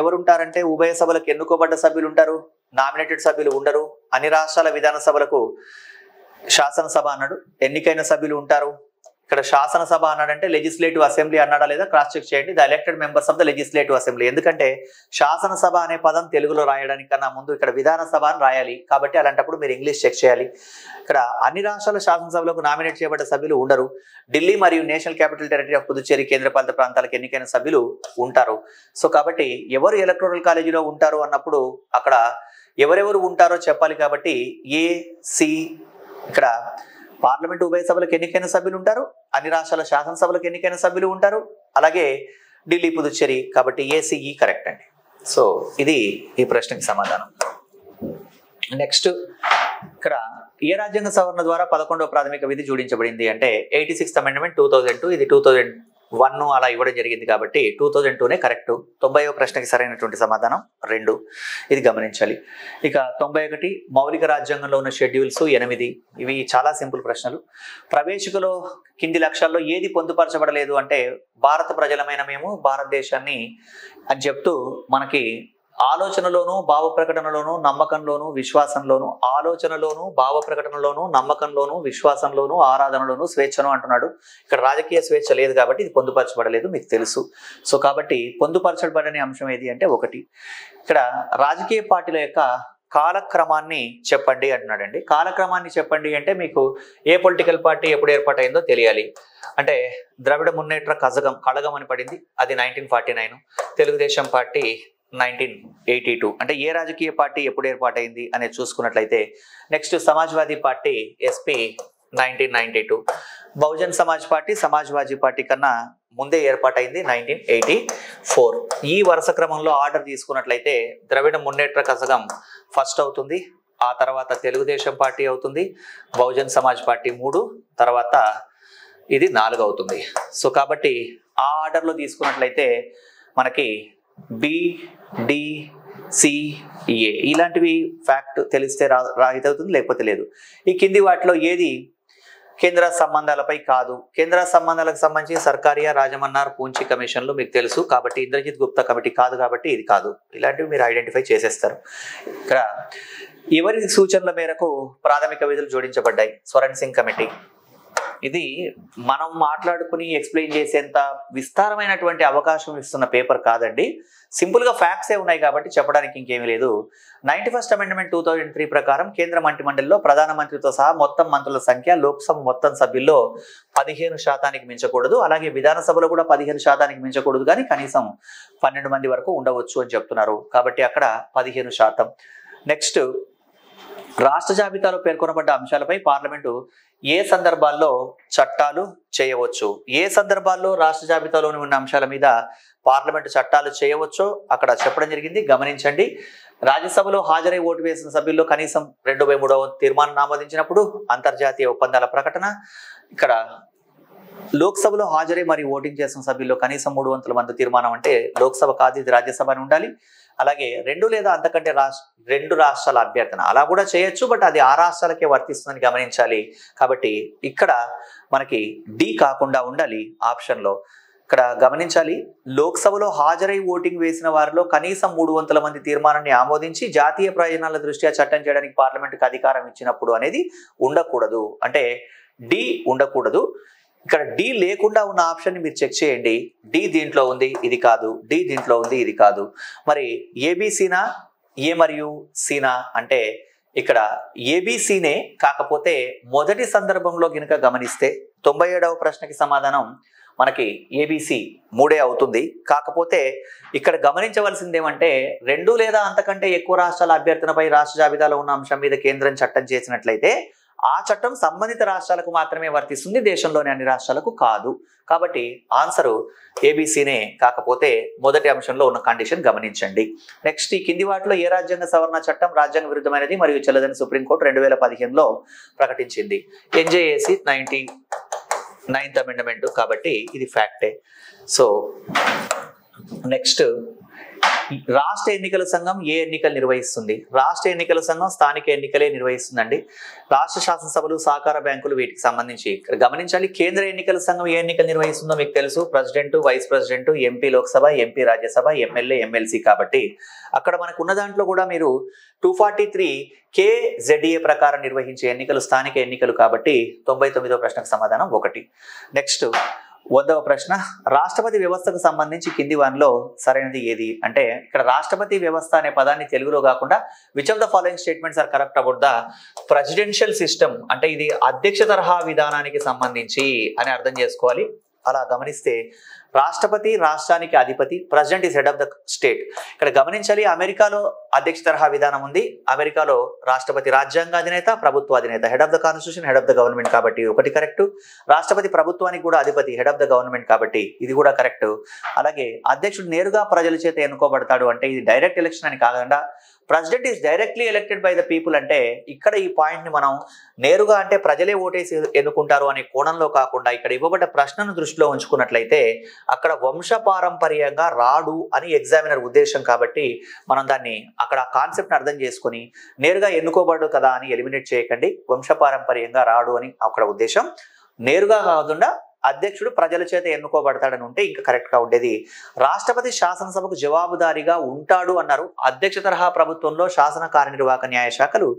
ఎవరుంటారంటే ఉభయ సభలకు ఎన్నుకోబడ్డ సభ్యులు ఉంటారు, నామినేటెడ్ సభ్యులు ఉండరు. అన్ని రాష్ట్రాల విధానసభలకు శాసనసభ అన్నాడు, ఎన్నికైన సభ్యులు ఉంటారు. ఇక్కడ శాసనసభ అన్నాడంటే లెజిస్లేటివ్ అసెంబ్లీ అన్నాడా లేదా క్రాస్ చెక్ చేయండి. The elected members of the legislative assembly. ఎందుకంటే శాసనసభ అనే పదం తెలుగులో రాయడానికన్నా ముందు ఇక్కడ విధానసభ అని రాయాలి. కాబట్టి అలాంటప్పుడు మీరు ఇంగ్లీష్ చెక్ చేయాలి. ఇక్కడ అన్ని రాష్ట్రాల శాసనసభలకు నామినేట్ చేయబడ్డ సభ్యులు ఉండరు. ఢిల్లీ మరియు national capital territory of Puducherry కేంద్రపాలిత ప్రాంతాలకు ఎన్నికైన సభ్యులు ఉంటారు. సో కాబట్టి ఎవరు ఎలక్టోరల్ కాలేజీలో ఉంటారు అన్నప్పుడు అక్కడ ఎవరెవరు ఉంటారో చెప్పాలి. కాబట్టి ఏసి ఇక్కడ పార్లమెంట్ ఉభయ సభలకు ఎన్నికైన సభ్యులు ఉంటారు, అన్ని రాష్ట్రాల శాసనసభలకు ఎన్నికైన సభ్యులు ఉంటారు, అలాగే ఢిల్లీ పుదుచ్చేరి. కాబట్టి ఏసీఈ కరెక్ట్ అండి. సో ఇది ఈ ప్రశ్నకి సమాధానం. నెక్స్ట్, ఇక్కడ ఏ రాజ్యాంగ సవరణ ద్వారా 11వ ప్రాథమిక విధి జోడించబడింది అంటే 86th అమెండ్మెంట్ 2002. ఇది 2001 అలా ఇవ్వడం జరిగింది కాబట్టి 2002నే కరెక్ట్. 90వ ప్రశ్నకి సరైనటువంటి సమాధానం 2. ఇది గమనించాలి. ఇక 91 మౌలిక రాజ్యాంగంలో ఉన్న షెడ్యూల్స్ 8. ఇవి చాలా సింపుల్ ప్రశ్నలు. ప్రవేశికలో కింది లక్ష్యాల్లో ఏది పొందుపరచబడలేదు అంటే భారత ప్రజలమైన మేము భారతదేశాన్ని అని చెప్తూ మనకి ఆలోచనలోను భావ ప్రకటనలోను నమ్మకంలోను విశ్వాసంలోను, ఆలోచనలోను భావ ప్రకటనలోను నమ్మకంలోను విశ్వాసంలోను ఆరాధనలోను స్వేచ్ఛను అంటున్నాడు. ఇక్కడ రాజకీయ స్వేచ్ఛ లేదు కాబట్టి ఇది పొందుపరచబడలేదు, మీకు తెలుసు. సో కాబట్టి పొందుపరచబడని అంశం ఏది అంటే 1. ఇక్కడ రాజకీయ పార్టీల యొక్క కాలక్రమాన్ని చెప్పండి అంటున్నాడండి. కాలక్రమాన్ని చెప్పండి అంటే మీకు ఏ పొలిటికల్ పార్టీ ఎప్పుడు ఏర్పాటైందో తెలియాలి. అంటే ద్రవిడ మున్నేట్ర కళగం అని పడింది, అది 1949. తెలుగుదేశం పార్టీ 1982. అంటే ఏ రాజకీయ పార్టీ ఎప్పుడు ఏర్పాటైంది అనేది చూసుకున్నట్లయితే next Samajwadi party SP 1992. Bahujan Samajwadi party కన్నా ముందే ఏర్పాటైంది 1984. ఈ వరుస క్రమంలో ఆర్డర్ తీసుకున్నట్లయితే ద్రవిడ మున్నేట్ర కజగం ఫస్ట్ అవుతుంది, ఆ తర్వాత తెలుగుదేశం పార్టీ అవుతుంది, బహుజన్ సమాజ్ పార్టీ 3, తర్వాత ఇది 4 అవుతుంది. సో కాబట్టి ఆ ఆర్డర్లో తీసుకున్నట్లయితే మనకి BDCA ఇలాంటివి ఫ్యాక్ట్ తెలిస్తే రాయితవుతుంది, లేకపోతే లేదు. ఈ కింది వాటిలో ఏది కేంద్ర సంబంధాలపై కాదు? కేంద్ర సంబంధాలకు సంబంధించి సర్కారియా రాజమన్నార్ పూంచి కమిషన్లు మీకు తెలుసు కాబట్టి ఇంద్రజిత్ గుప్తా కమిటీ కాదు కాబట్టి ఇది కాదు. ఇలాంటివి మీరు ఐడెంటిఫై చేసేస్తారు. ఇక్కడ ఎవరి సూచనల మేరకు ప్రాథమిక విధులు జోడించబడ్డాయి? స్వరణ్ సింగ్ కమిటీ. ఇది మనం మాట్లాడుకుని ఎక్స్ప్లెయిన్ చేసేంత విస్తారమైనటువంటి అవకాశం ఇస్తున్న పేపర్ కాదండి. సింపుల్ గా ఫ్యాక్ట్సే ఉన్నాయి కాబట్టి చెప్పడానికి ఇంకేమీ లేదు. 91st అమెండ్మెంట్ 2003 ప్రకారం కేంద్ర మంత్రిమండలిలో ప్రధానమంత్రితో సహా మొత్తం మంత్రుల సంఖ్య లోక్సభ మొత్తం సభ్యుల్లో 15% మించకూడదు. అలాగే విధానసభలో కూడా 15% మించకూడదు, కానీ కనీసం 12 మంది వరకు ఉండవచ్చు అని చెప్తున్నారు. కాబట్టి అక్కడ 15%. నెక్స్ట్, రాష్ట్ర జాబితాలో పేర్కొనబడ్డ అంశాలపై పార్లమెంటు ఏ సందర్భాల్లో చట్టాలు చేయవచ్చు? ఏ సందర్భాల్లో రాష్ట్ర జాబితాలోని ఉన్న అంశాల మీద పార్లమెంటు చట్టాలు చేయవచ్చో అక్కడ చెప్పడం జరిగింది, గమనించండి. రాజ్యసభలో హాజరై ఓటు వేసిన సభ్యుల్లో కనీసం 2/3 తీర్మానం ఆమోదించినప్పుడు, అంతర్జాతీయ ఒప్పందాల ప్రకటన. ఇక్కడ లోక్సభలో హాజరై మరియు ఓటింగ్ చేసిన సభ్యుల్లో కనీసం 3/4 మంది తీర్మానం అంటే లోక్సభ కాదు, ఇది రాజ్యసభ అని ఉండాలి. అలాగే 2 లేదా అంతకంటే 2 రాష్ట్రాల అభ్యర్థన అలా కూడా చేయొచ్చు, బట్ అది ఆ రాష్ట్రాలకే వర్తిస్తుందని గమనించాలి. కాబట్టి ఇక్కడ మనకి డి కాకుండా ఉండాలి ఆప్షన్లో. ఇక్కడ గమనించాలి, లోక్సభలో హాజరై ఓటింగ్ వేసిన వారిలో కనీసం 3/4 మంది తీర్మానాన్ని ఆమోదించి జాతీయ ప్రయోజనాల దృష్ట్యా చట్టం చేయడానికి పార్లమెంటుకు అధికారం ఇచ్చినప్పుడు అనేది ఉండకూడదు. అంటే డి ఉండకూడదు. ఇక్కడ డి లేకుండా ఉన్న ఆప్షన్ని మీరు చెక్ చేయండి. డి దీంట్లో ఉంది, ఇది కాదు. డి దీంట్లో ఉంది, ఇది కాదు. మరి ఏబిసినా, ఏ మరియు సినా అంటే ఇక్కడ ఏబిసినే. కాకపోతే మొదటి సందర్భంలో గినక గమనిస్తే 97వ ప్రశ్నకి సమాధానం మనకి ఏబిసి 3 అవుతుంది. కాకపోతే ఇక్కడ గమనించవలసింది ఏమంటే 2 లేదా అంతకంటే ఎక్కువ రాష్ట్రాల అభ్యర్థనపై రాష్ట్ర జాబితాలో ఉన్న అంశం మీద కేంద్రం చట్టం చేసినట్లయితే ఆ చట్టం సంబంధిత రాష్ట్రాలకు మాత్రమే వర్తిస్తుంది, దేశంలోని అన్ని రాష్ట్రాలకు కాదు. కాబట్టి ఆన్సరు ఏబిసినే. కాకపోతే మొదటి అంశంలో ఉన్న కండిషన్ గమనించండి. నెక్స్ట్, ఈ కింది వాటిలో ఏ రాజ్యాంగ సవరణ చట్టం రాజ్యాంగ విరుద్ధమైనది మరియు చెల్లదని సుప్రీంకోర్టు 2015లో ప్రకటించింది? NJAC 99th amendment. కాబట్టి ఇది ఫ్యాక్టే. సో నెక్స్ట్, రాష్ట్ర ఎన్నికల సంఘం ఏ ఎన్నికలు నిర్వహిస్తుంది? రాష్ట్ర ఎన్నికల సంఘం స్థానిక ఎన్నికలే నిర్వహిస్తుందండి. రాష్ట్ర శాసనసభలు, సహకార బ్యాంకులు వీటికి సంబంధించి ఇక్కడ గమనించాలి. కేంద్ర ఎన్నికల సంఘం ఏ ఎన్నికలు నిర్వహిస్తుందో మీకు తెలుసు, president, vice president, MP Lok Sabha, MP Rajya Sabha, MLA, MLC. కాబట్టి అక్కడ మనకు ఉన్న దాంట్లో కూడా మీరు 243 KZA ప్రకారం నిర్వహించే ఎన్నికలు స్థానిక ఎన్నికలు. కాబట్టి 99వ ప్రశ్నకు సమాధానం 1. నెక్స్ట్, 100వ ప్రశ్న, రాష్ట్రపతి వ్యవస్థకు సంబంధించి కింది వానిలో సరైనది ఏది? అంటే ఇక్కడ రాష్ట్రపతి వ్యవస్థ అనే పదాన్ని తెలుగులో కాకుండా which of the following statements are correct about the presidential system అంటే ఇది అధ్యక్ష తరహా విధానానికి సంబంధించి అని అర్థం చేసుకోవాలి. అలా గమనిస్తే రాష్ట్రపతి రాష్ట్రానికి అధిపతి, president is head of the state. ఇక్కడ గమనించాలి, అమెరికాలో అధ్యక్ష తరహా విధానం ఉంది. అమెరికాలో రాష్ట్రపతి రాజ్యాంగ అధినేత, ప్రభుత్వ అధినేత, head of the constitution, head of the government. కాబట్టి 1 కరెక్ట్. రాష్ట్రపతి ప్రభుత్వానికి కూడా అధిపతి, హెడ్ ఆఫ్ ద గవర్నమెంట్. కాబట్టి ఇది కూడా కరెక్ట్. అలాగే అధ్యక్షుడు నేరుగా ప్రజల చేత ఎన్నుకోబడతాడు అంటే ఇది డైరెక్ట్ ఎలక్షన్ అని కాకుండా president is directly elected by the people. అంటే ఇక్కడ ఈ పాయింట్ ని మనం నేరుగా అంటే ప్రజలే ఓటేసి ఎన్నుకుంటారు అనే కోణంలో కాకుండా ఇక్కడ ఇవ్వబడ్డ ప్రశ్నను దృష్టిలో ఉంచుకున్నట్లయితే అక్కడ వంశపారంపర్యంగా రాడు అని ఎగ్జామినర్ ఉద్దేశం. కాబట్టి మనం దాన్ని అక్కడ కాన్సెప్ట్ ని అర్థం చేసుకుని నేరుగా ఎన్నుకోబడు కదా అని ఎలిమినేట్ చేయకండి. వంశపారంపర్యంగా రాడు అని అక్కడ ఉద్దేశం. నేరుగా కాకుండా అధ్యక్షుడు ప్రజల చేత ఎన్నుకోబడతాడని ఉంటే ఇంకా కరెక్ట్ గా ఉండేది. రాష్ట్రపతి శాసనసభకు జవాబుదారీగా ఉంటాడు అన్నారు. అధ్యక్ష తరహా ప్రభుత్వంలో శాసన కార్యనిర్వాహక న్యాయ శాఖలు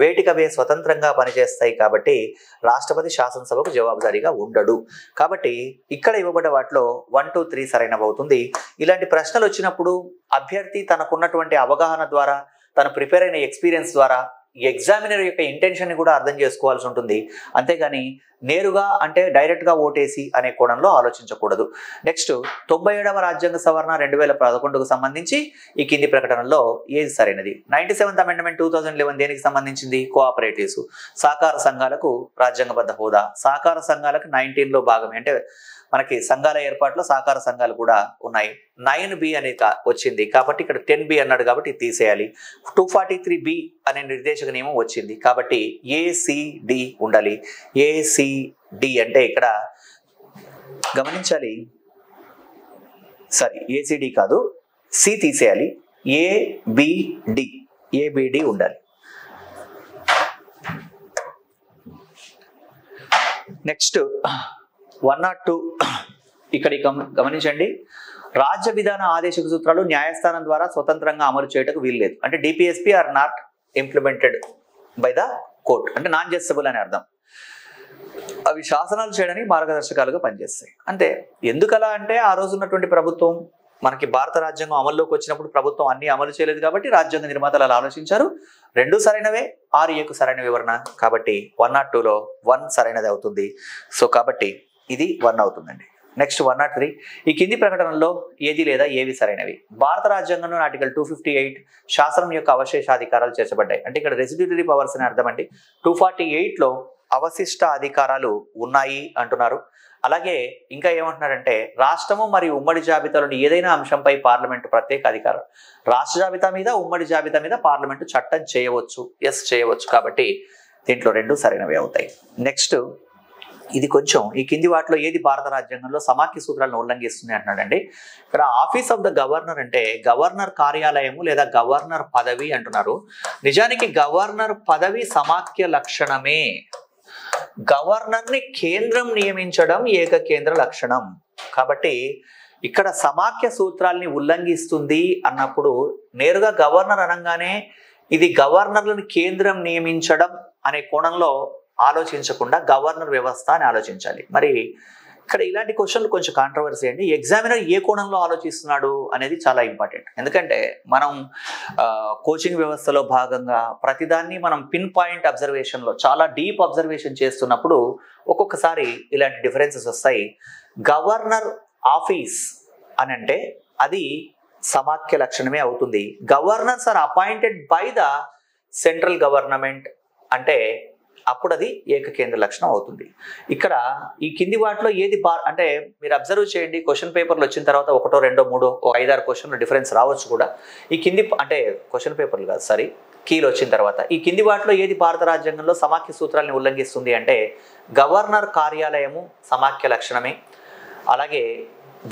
వేటికవే స్వతంత్రంగా పనిచేస్తాయి. కాబట్టి రాష్ట్రపతి శాసనసభకు జవాబుదారీగా ఉండడు. కాబట్టి ఇక్కడ ఇవ్వబడ్డ వాటిలో 1, 2, 3 సరైనవవుతుంది. ఇలాంటి ప్రశ్నలు వచ్చినప్పుడు అభ్యర్థి తనకున్నటువంటి అవగాహన ద్వారా, తను ప్రిపేర్ అయిన ఎక్స్పీరియన్స్ ద్వారా ఎగ్జామినర్ యొక్క ఇంటెన్షన్ ని కూడా అర్థం చేసుకోవాల్సి ఉంటుంది. అంతేగాని నేరుగా అంటే డైరెక్ట్ గా ఓటేసి అనే కోణంలో ఆలోచించకూడదు. నెక్స్ట్, 97వ రాజ్యాంగ సవరణ 2011కు సంబంధించి ఈ కింది ప్రకటనలో ఏది సరైనది? 97th అమెండ్మెంట్ 2011 దేనికి సంబంధించింది? కోఆపరేటివ్స్, సహకార సంఘాలకు రాజ్యాంగబద్ధ హోదా. సహకార సంఘాలకు 19లో భాగమే. అంటే మనకి సంఘాల ఏర్పాటులో సహకార సంఘాలు కూడా ఉన్నాయి. 9B అనేది వచ్చింది కాబట్టి ఇక్కడ 10B అన్నాడు కాబట్టి తీసేయాలి. 243B అనే నిర్దేశక నియమం వచ్చింది కాబట్టి ACD ఉండాలి. ACD అంటే ఇక్కడ గమనించాలి, సారీ ACD కాదు, C తీసేయాలి. ABD ఉండాలి. నెక్స్ట్ 102 ఇక్కడ గమనించండి, రాజ్య విధాన ఆదేశక సూత్రాలు న్యాయస్థానం ద్వారా స్వతంత్రంగా అమలు చేయటకు వీల్లేదు. అంటే DPSP are not implemented by the court, అంటే నాన్ జస్టిబుల్ అని అర్థం. అవి శాసనాలు చేయడానికి మార్గదర్శకాలుగా పనిచేస్తాయి. అంతే. ఎందుకలా అంటే ఆ రోజు ఉన్నటువంటి ప్రభుత్వం, మనకి భారత రాజ్యాంగం అమల్లోకి వచ్చినప్పుడు ప్రభుత్వం అన్ని అమలు చేయలేదు కాబట్టి రాజ్యాంగ నిర్మాతలు అలా ఆలోచించారు. 2 సరైనవే, 6A సరైన వివరణ. కాబట్టి 102లో 1 సరైనది అవుతుంది. సో కాబట్టి ఇది 1 అవుతుందండి. నెక్స్ట్ 103, ఈ కింది ప్రకటనలో ఏది లేదా ఏవి సరైనవి? భారత రాజ్యాంగంలో ఆర్టికల్ 258 శాసనం యొక్క అవశేషాధికారాలు చేర్చబడ్డాయి. అంటే ఇక్కడ రెసిడ్యూటరీ పవర్స్ అని అర్థం అండి. 248లో అవశిష్ట అధికారాలు ఉన్నాయి అంటున్నారు. అలాగే ఇంకా ఏమంటున్నారంటే రాష్ట్రము మరియు ఉమ్మడి జాబితాలోని ఏదైనా అంశంపై పార్లమెంటు ప్రత్యేక అధికారం. రాష్ట్ర జాబితా మీద, ఉమ్మడి జాబితా మీద పార్లమెంటు చట్టం చేయవచ్చు. ఎస్, చేయవచ్చు. కాబట్టి దీంట్లో 2 సరైనవి అవుతాయి. నెక్స్ట్ ఇది కొంచెం, ఈ కింది వాటిలో ఏది భారత రాజ్యాంగంలో సమాఖ్య సూత్రాలను ఉల్లంఘిస్తుంది అంటున్నాడండి. ఇక్కడ ఆఫీస్ ఆఫ్ ద గవర్నర్ అంటే గవర్నర్ కార్యాలయము లేదా గవర్నర్ పదవి అంటున్నారు. నిజానికి గవర్నర్ పదవి సమాఖ్య లక్షణమే. గవర్నర్ని కేంద్రం నియమించడం ఏకకేంద్ర లక్షణం. కాబట్టి ఇక్కడ సమాఖ్య సూత్రాల్ని ఉల్లంఘిస్తుంది అన్నప్పుడు నేరుగా గవర్నర్ అనగానే ఇది గవర్నర్లను కేంద్రం నియమించడం అనే కోణంలో ఆలోచించకుండా గవర్నర్ వ్యవస్థ అని ఆలోచించాలి. మరి ఇక్కడ ఇలాంటి క్వశ్చన్లు కొంచెం కాంట్రవర్సీ అండి. ఎగ్జామినర్ ఏ కోణంలో ఆలోచిస్తున్నాడు అనేది చాలా ఇంపార్టెంట్. ఎందుకంటే మనం కోచింగ్ వ్యవస్థలో భాగంగా ప్రతిదాన్ని మనం పిన్ పాయింట్ అబ్జర్వేషన్లో చాలా డీప్ అబ్జర్వేషన్ చేస్తున్నప్పుడు ఒక్కొక్కసారి ఇలాంటి డిఫరెన్సెస్ వస్తాయి. గవర్నర్ ఆఫీస్ అని అంటే అది సమాఖ్య లక్షణమే అవుతుంది. Governors are appointed by the central government అంటే అప్పుడు అది ఏకకేంద్ర లక్షణం అవుతుంది. ఇక్కడ ఈ కింది వాటిలో ఏది అంటే మీరు అబ్జర్వ్ చేయండి, క్వశ్చన్ పేపర్లు వచ్చిన తర్వాత 1, 2, 3, 5, 6 క్వశ్చన్లు డిఫరెన్స్ రావచ్చు కూడా. ఈ కింది అంటే క్వశ్చన్ పేపర్లు కాదు, సారీ, కీలు వచ్చిన తర్వాత ఈ కింది వాటిలో ఏది భారత రాజ్యాంగంలో సమాఖ్య సూత్రాలను ఉల్లంఘిస్తుంది అంటే గవర్నర్ కార్యాలయము సమాఖ్య లక్షణమే. అలాగే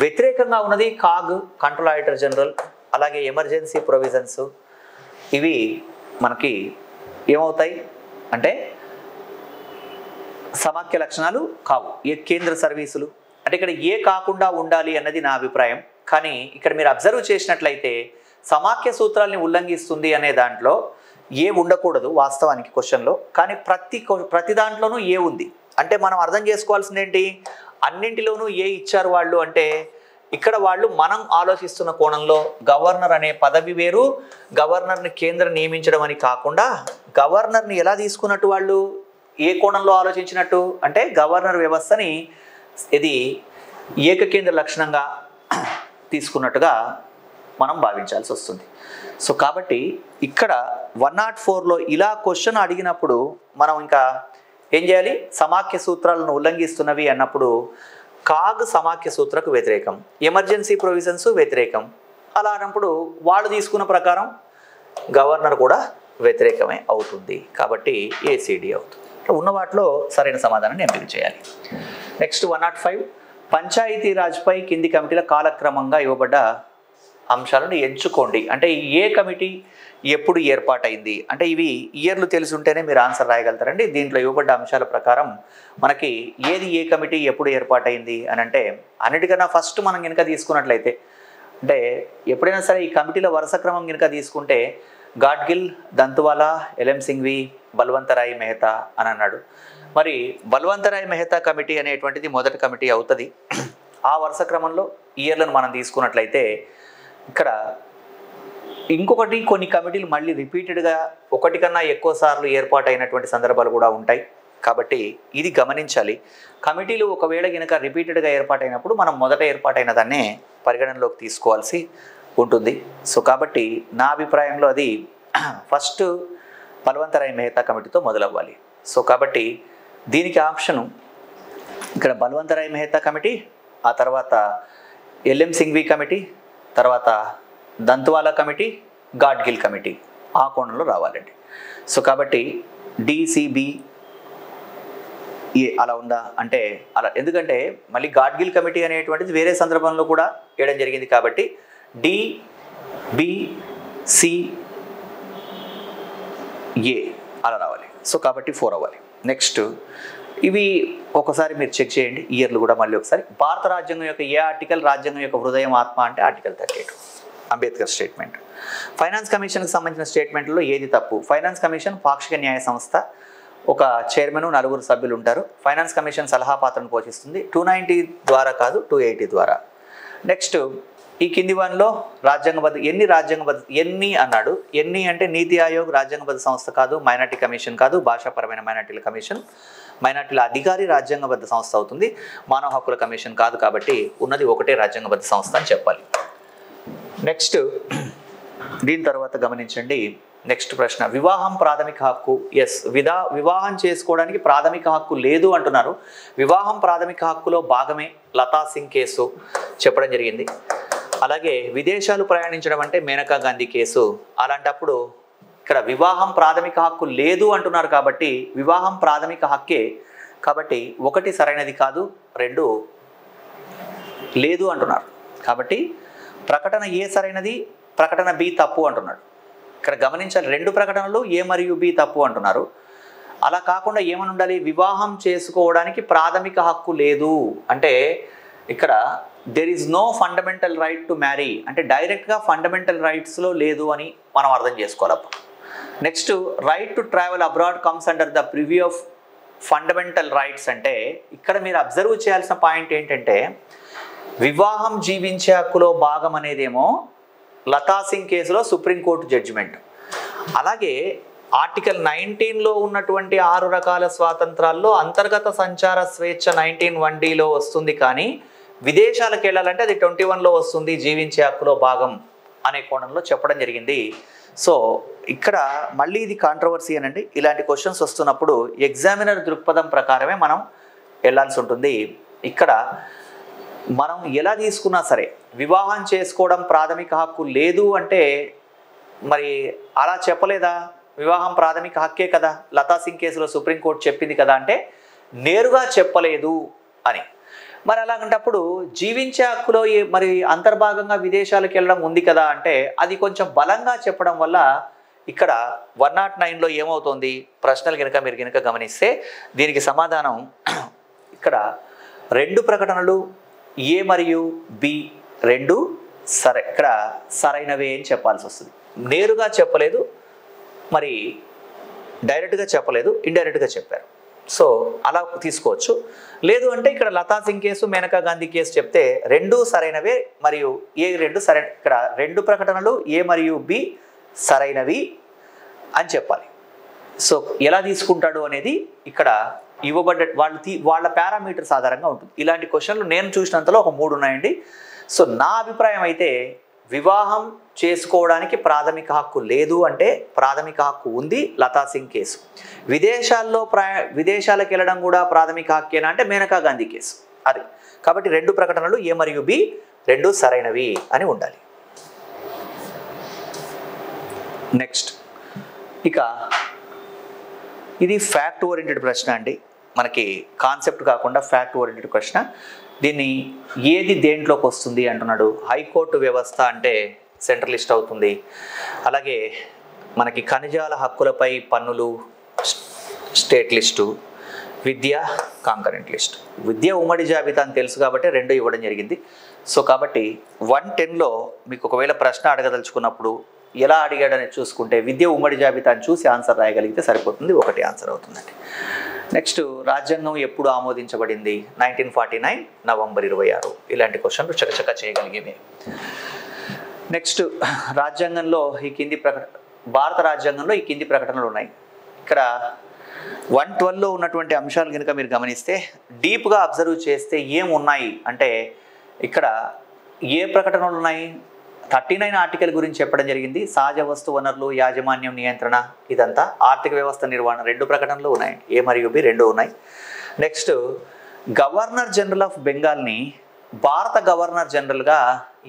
వ్యతిరేకంగా ఉన్నది కాగ్, కంట్రోల్ ఆడిటర్ జనరల్, అలాగే ఎమర్జెన్సీ ప్రొవిజన్స్. ఇవి మనకి ఏమవుతాయి అంటే సమాఖ్య లక్షణాలు కావు. కేంద్ర సర్వీసులు అంటే ఇక్కడ ఏ కాకుండా ఉండాలి అన్నది నా అభిప్రాయం. కానీ ఇక్కడ మీరు అబ్జర్వ్ చేసినట్లయితే సమాఖ్య సూత్రాల్ని ఉల్లంఘిస్తుంది అనే దాంట్లో ఏ ఉండకూడదు వాస్తవానికి క్వశ్చన్లో. కానీ ప్రతి దాంట్లోనూ ఏ ఉంది. అంటే మనం అర్థం చేసుకోవాల్సింది ఏంటి, అన్నింటిలోనూ ఏ ఇచ్చారు వాళ్ళు అంటే ఇక్కడ వాళ్ళు మనం ఆలోచిస్తున్న కోణంలో గవర్నర్ అనే పదవి వేరు, గవర్నర్ని కేంద్రం నియమించడం అని కాకుండా గవర్నర్ని ఎలా తీసుకున్నట్టు వాళ్ళు ఏ కోణంలో ఆలోచించినట్టు అంటే గవర్నర్ వ్యవస్థని ఇది ఏకకేంద్ర లక్షణంగా తీసుకున్నట్టుగా మనం భావించాల్సి వస్తుంది. సో కాబట్టి ఇక్కడ 104లో ఇలా క్వశ్చన్ అడిగినప్పుడు మనం ఇంకా ఏం చేయాలి, సమాఖ్య సూత్రాలను ఉల్లంఘిస్తున్నవి అన్నప్పుడు కాగ్ సమాఖ్య సూత్రకు వ్యతిరేకం, ఎమర్జెన్సీ ప్రొవిజన్స్ వ్యతిరేకం. అలా అన్నప్పుడు వాళ్ళు తీసుకున్న ప్రకారం గవర్నర్ కూడా వ్యతిరేకమే అవుతుంది. కాబట్టి ఏసీడీ అవుతుంది. ఉన్న వాటిలో సరైన సమాధానాన్ని ఎంపిక చేయాలి. నెక్స్ట్ 105, పంచాయతీరాజ్పై కింది కమిటీల కాలక్రమంగా ఇవ్వబడ్డ అంశాలను ఎంచుకోండి. అంటే ఏ కమిటీ ఎప్పుడు ఏర్పాటైంది అంటే ఇవి ఇయర్లు తెలిసి ఉంటేనే మీరు ఆన్సర్ రాయగలుగుతారండి. దీంట్లో ఇవ్వబడ్డ అంశాల ప్రకారం మనకి ఏది ఏ కమిటీ ఎప్పుడు ఏర్పాటైంది అని అంటే అన్నిటికన్నా ఫస్ట్ మనం కనుక తీసుకున్నట్లయితే అంటే ఎప్పుడైనా సరే ఈ కమిటీల వరుస క్రమం కనుక తీసుకుంటే గాడ్గిల్, దంతువాలా, ఎల్ఎం సింఘ్వి, బల్వంతరాయ్ మెహతా అని అన్నాడు. మరి బల్వంతరాయ్ మెహతా కమిటీ అనేటువంటిది మొదటి కమిటీ అవుతుంది. ఆ వరుస క్రమంలో ఇయర్లను మనం తీసుకున్నట్లయితే ఇక్కడ ఇంకొకటి కొన్ని కమిటీలు మళ్ళీ రిపీటెడ్గా ఒకటి కన్నా ఎక్కువ సార్లు ఏర్పాటైనటువంటి సందర్భాలు కూడా ఉంటాయి. కాబట్టి ఇది గమనించాలి. కమిటీలు ఒకవేళ కనుక రిపీటెడ్గా ఏర్పాటైనప్పుడు మనం మొదట ఏర్పాటైన దాన్నే పరిగణనలోకి తీసుకోవాల్సి ఉంటుంది. సో కాబట్టి నా అభిప్రాయంలో అది ఫస్ట్ బల్వంతరాయ్ మెహతా కమిటీతో మొదలవ్వాలి. సో కాబట్టి దీనికి ఆప్షను ఇక్కడ బల్వంతరాయ్ మెహతా కమిటీ, ఆ తర్వాత ఎల్ఎం సింఘ్వి కమిటీ, తర్వాత దంతువాలా కమిటీ, గాడ్గిల్ కమిటీ ఆ కోణంలో రావాలండి. సో కాబట్టి డిసిబి అలా ఉందా అంటే అలా, ఎందుకంటే మళ్ళీ గాడ్గిల్ కమిటీ అనేటువంటిది వేరే సందర్భంలో కూడా వేయడం జరిగింది కాబట్టి డిబిసిఏ అలా రావాలి. సో కాబట్టి 4 అవ్వాలి. నెక్స్ట్ ఇవి ఒకసారి మీరు చెక్ చేయండి ఇయర్లు కూడా మళ్ళీ ఒకసారి. భారత రాజ్యాంగం యొక్క ఏ ఆర్టికల్ రాజ్యాంగం యొక్క హృదయం ఆత్మ అంటే ఆర్టికల్ 38 అంబేద్కర్ స్టేట్మెంట్. ఫైనాన్స్ కమిషన్కి సంబంధించిన స్టేట్మెంట్లో ఏది తప్పు? ఫైనాన్స్ కమిషన్ పాక్షిక న్యాయ సంస్థ, ఒక చైర్మన్, 4 సభ్యులు ఉంటారు. ఫైనాన్స్ కమిషన్ సలహా పాత్రను పోషిస్తుంది. 290 ద్వారా కాదు, 280 ద్వారా. నెక్స్ట్ ఈ కింది వన్లో రాజ్యాంగబద్ధ ఎన్ని అన్నాడు. ఎన్ని అంటే నీతి ఆయోగ్ రాజ్యాంగబద్ధ సంస్థ కాదు, మైనార్టీ కమిషన్ కాదు, భాషాపరమైన మైనార్టీల కమిషన్, మైనార్టీల అధికారి రాజ్యాంగబద్ధ సంస్థ అవుతుంది, మానవ హక్కుల కమిషన్ కాదు. కాబట్టి ఉన్నది ఒకటే రాజ్యాంగబద్ధ సంస్థ అని చెప్పాలి. నెక్స్ట్ దీని తర్వాత గమనించండి. నెక్స్ట్ ప్రశ్న, వివాహం ప్రాథమిక హక్కు. ఎస్, వివాహం చేసుకోవడానికి ప్రాథమిక హక్కు లేదు అంటున్నారు. వివాహం ప్రాథమిక హక్కులో భాగమే. లతా సింగ్ కేసు చెప్పడం జరిగింది. అలాగే విదేశాలు ప్రయాణించడం అంటే మేనకా గాంధీ కేసు. అలాంటప్పుడు ఇక్కడ వివాహం ప్రాథమిక హక్కు లేదు అంటున్నారు కాబట్టి వివాహం ప్రాథమిక హక్కే. కాబట్టి 1 సరైనది కాదు, 2 లేదు అంటున్నారు. కాబట్టి ప్రకటన ఏ సరైనది, ప్రకటన బి తప్పు అంటున్నాడు. ఇక్కడ గమనించాలి, 2 ప్రకటనలు ఏ మరియు బి తప్పు అంటున్నారు. అలా కాకుండా ఏమని ఉండాలి, వివాహం చేసుకోవడానికి ప్రాథమిక హక్కు లేదు అంటే ఇక్కడ there is no fundamental right to marry అంటే డైరెక్ట్గా ఫండమెంటల్ రైట్స్లో లేదు అని మనం అర్థం చేసుకోవాలి. Next right to travel abroad comes under the purview of fundamental rights అంటే ఇక్కడ మీరు అబ్జర్వ్ చేయాల్సిన పాయింట్ ఏంటంటే వివాహం జీవించే హక్కులో భాగం అనేదేమో లతా సింగ్ కేసులో సుప్రీంకోర్టు జడ్జిమెంట్. అలాగే ఆర్టికల్ 19లో ఉన్నటువంటి 6 రకాల స్వాతంత్రాల్లో అంతర్గత సంచార స్వేచ్ఛ 19(1)(d)లో వస్తుంది, కానీ విదేశాలకు వెళ్ళాలంటే అది 21లో వస్తుంది, జీవించే హక్కులో భాగం అనే కోణంలో చెప్పడం జరిగింది. సో ఇక్కడ మళ్ళీ ఇది కాంట్రవర్సీ అనండి. ఇలాంటి క్వశ్చన్స్ వస్తున్నప్పుడు ఎగ్జామినర్ దృక్పథం ప్రకారమే మనం వెళ్ళాల్సి ఉంటుంది. ఇక్కడ మనం ఎలా తీసుకున్నా సరే వివాహం చేసుకోవడం ప్రాథమిక హక్కు లేదు అంటే మరి అలా చెప్పలేదా, వివాహం ప్రాథమిక హక్కే కదా, లతా సింగ్ కేసులో సుప్రీంకోర్టు చెప్పింది కదా అంటే నేరుగా చెప్పలేదు అని. మరి అలాగంటప్పుడు జీవించే హక్కులో మరి అంతర్భాగంగా విదేశాలకు వెళ్ళడం ఉంది కదా అంటే అది కొంచెం బలంగా చెప్పడం వల్ల ఇక్కడ 109లో ఏమవుతుంది, ప్రశ్నలు మీరు కనుక గమనిస్తే దీనికి సమాధానం ఇక్కడ 2 ప్రకటనలు ఏ మరియు బి 2 ఇక్కడ సరైనవే అని చెప్పాల్సి వస్తుంది. నేరుగా చెప్పలేదు, మరి డైరెక్ట్గా చెప్పలేదు, ఇండైరెక్ట్గా చెప్పారు. సో అలా తీసుకోవచ్చు. లేదు అంటే ఇక్కడ లతా సింగ్ కేసు, మేనకా గాంధీ కేసు చెప్తే 2 సరైనవే మరియు ఏ 2 సరైన, ఇక్కడ 2 ప్రకటనలు ఏ మరియు బి సరైనవి అని చెప్పాలి. సో ఎలా తీసుకుంటాడు అనేది ఇక్కడ ఇవ్వబడ్డ వాళ్ళ పారామీటర్స్ ఆధారంగా ఉంటుంది. ఇలాంటి క్వశ్చన్లు నేను చూసినంతలో ఒక 3 ఉన్నాయండి. సో నా అభిప్రాయం అయితే వివాహం చేసుకోవడానికి ప్రాథమిక హక్కు లేదు అంటే ప్రాథమిక హక్కు ఉంది, లతా సింగ్ కేసు. విదేశాలకు వెళ్ళడం కూడా ప్రాథమిక హక్కేనా అంటే మేనకా గాంధీ కేసు అది. కాబట్టి 2 ప్రకటనలు ఏ మరియు బి 2 సరైనవి అని ఉండాలి. నెక్స్ట్ ఇక ఇది ఫ్యాక్ట్ ఓరియంటెడ్ ప్రశ్న అండి. మనకి కాన్సెప్ట్ కాకుండా ఫ్యాక్ట్ ఓరియంటెడ్ ప్రశ్న. దీన్ని ఏది దేంట్లోకి వస్తుంది అంటున్నాడు. హైకోర్టు వ్యవస్థ అంటే సెంట్రల్ లిస్ట్ అవుతుంది. అలాగే మనకి ఖనిజాల హక్కులపై పన్నులు స్టేట్ లిస్టు, విద్య కాంకరెంట్ లిస్ట్. విద్య ఉమ్మడి జాబితా అని తెలుసు కాబట్టి 2 ఇవ్వడం జరిగింది. సో కాబట్టి 110లో మీకు ఒకవేళ ప్రశ్న అడగదలుచుకున్నప్పుడు ఎలా అడిగాడని చూసుకుంటే విద్య ఉమ్మడి జాబితాని చూసి ఆన్సర్ రాయగలిగితే సరిపోతుంది, 1 ఆన్సర్ అవుతుందండి. నెక్స్ట్ రాజ్యాంగం ఎప్పుడు ఆమోదించబడింది, 1949 నవంబర్ 26. ఇలాంటి క్వశ్చన్లు చకచక చేయగలిగేవి. నెక్స్ట్ రాజ్యాంగంలో భారత రాజ్యాంగంలో ఈ కింది ప్రకటనలు ఉన్నాయి. ఇక్కడ 112లో ఉన్నటువంటి అంశాలు కనుక మీరు గమనిస్తే డీప్గా అబ్జర్వ్ చేస్తే ఏమున్నాయి అంటే ఇక్కడ ఏ ప్రకటనలు ఉన్నాయి, 39 ఆర్టికల్ గురించి చెప్పడం జరిగింది. సహజ వస్తు వనరులు, యాజమాన్యం, నియంత్రణ, ఇదంతా ఆర్థిక వ్యవస్థ నిర్వహణ 2 ప్రకటనలు ఉన్నాయి, ఏ మరియు బి 2 ఉన్నాయి. నెక్స్ట్ గవర్నర్ జనరల్ ఆఫ్ బెంగాల్ని భారత గవర్నర్ జనరల్గా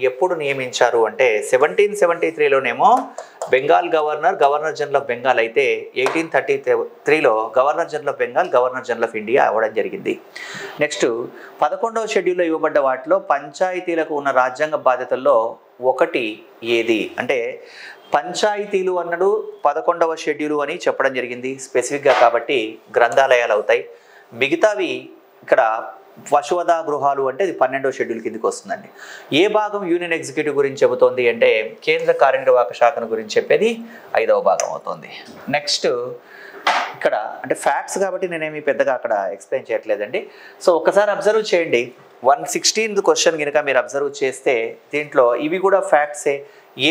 ఎప్పుడు నియమించారు అంటే 1773లోనేమో Bengal governor general of Bengal అయితే 1833లో governor general of Bengal governor general of India అవ్వడం జరిగింది. నెక్స్ట్ 11వ షెడ్యూల్లో ఇవ్వబడ్డ వాటిలో పంచాయతీలకు ఉన్న రాజ్యాంగ బాధ్యతల్లో ఒకటి ఏది అంటే పంచాయతీలు అన్నడు 11వ షెడ్యూలు అని చెప్పడం జరిగింది స్పెసిఫిక్గా, కాబట్టి గ్రంథాలయాలు అవుతాయి. మిగతావి ఇక్కడ పశువధ గృహాలు అంటే ఇది 12వ షెడ్యూల్ కిందకి వస్తుందండి. ఏ భాగం యూనియన్ ఎగ్జిక్యూటివ్ గురించి చెబుతోంది అంటే కేంద్ర కార్యనిర్వాహక శాఖను గురించి చెప్పేది 5వ భాగం అవుతుంది. నెక్స్ట్ ఇక్కడ అంటే ఫ్యాక్ట్స్ కాబట్టి నేనేమి పెద్దగా అక్కడ ఎక్స్ప్లెయిన్ చేయట్లేదండి. సో ఒక్కసారి అబ్జర్వ్ చేయండి. 116th క్వశ్చన్ కనుక మీరు అబ్జర్వ్ చేస్తే దీంట్లో ఇవి కూడా ఫ్యాక్ట్సే.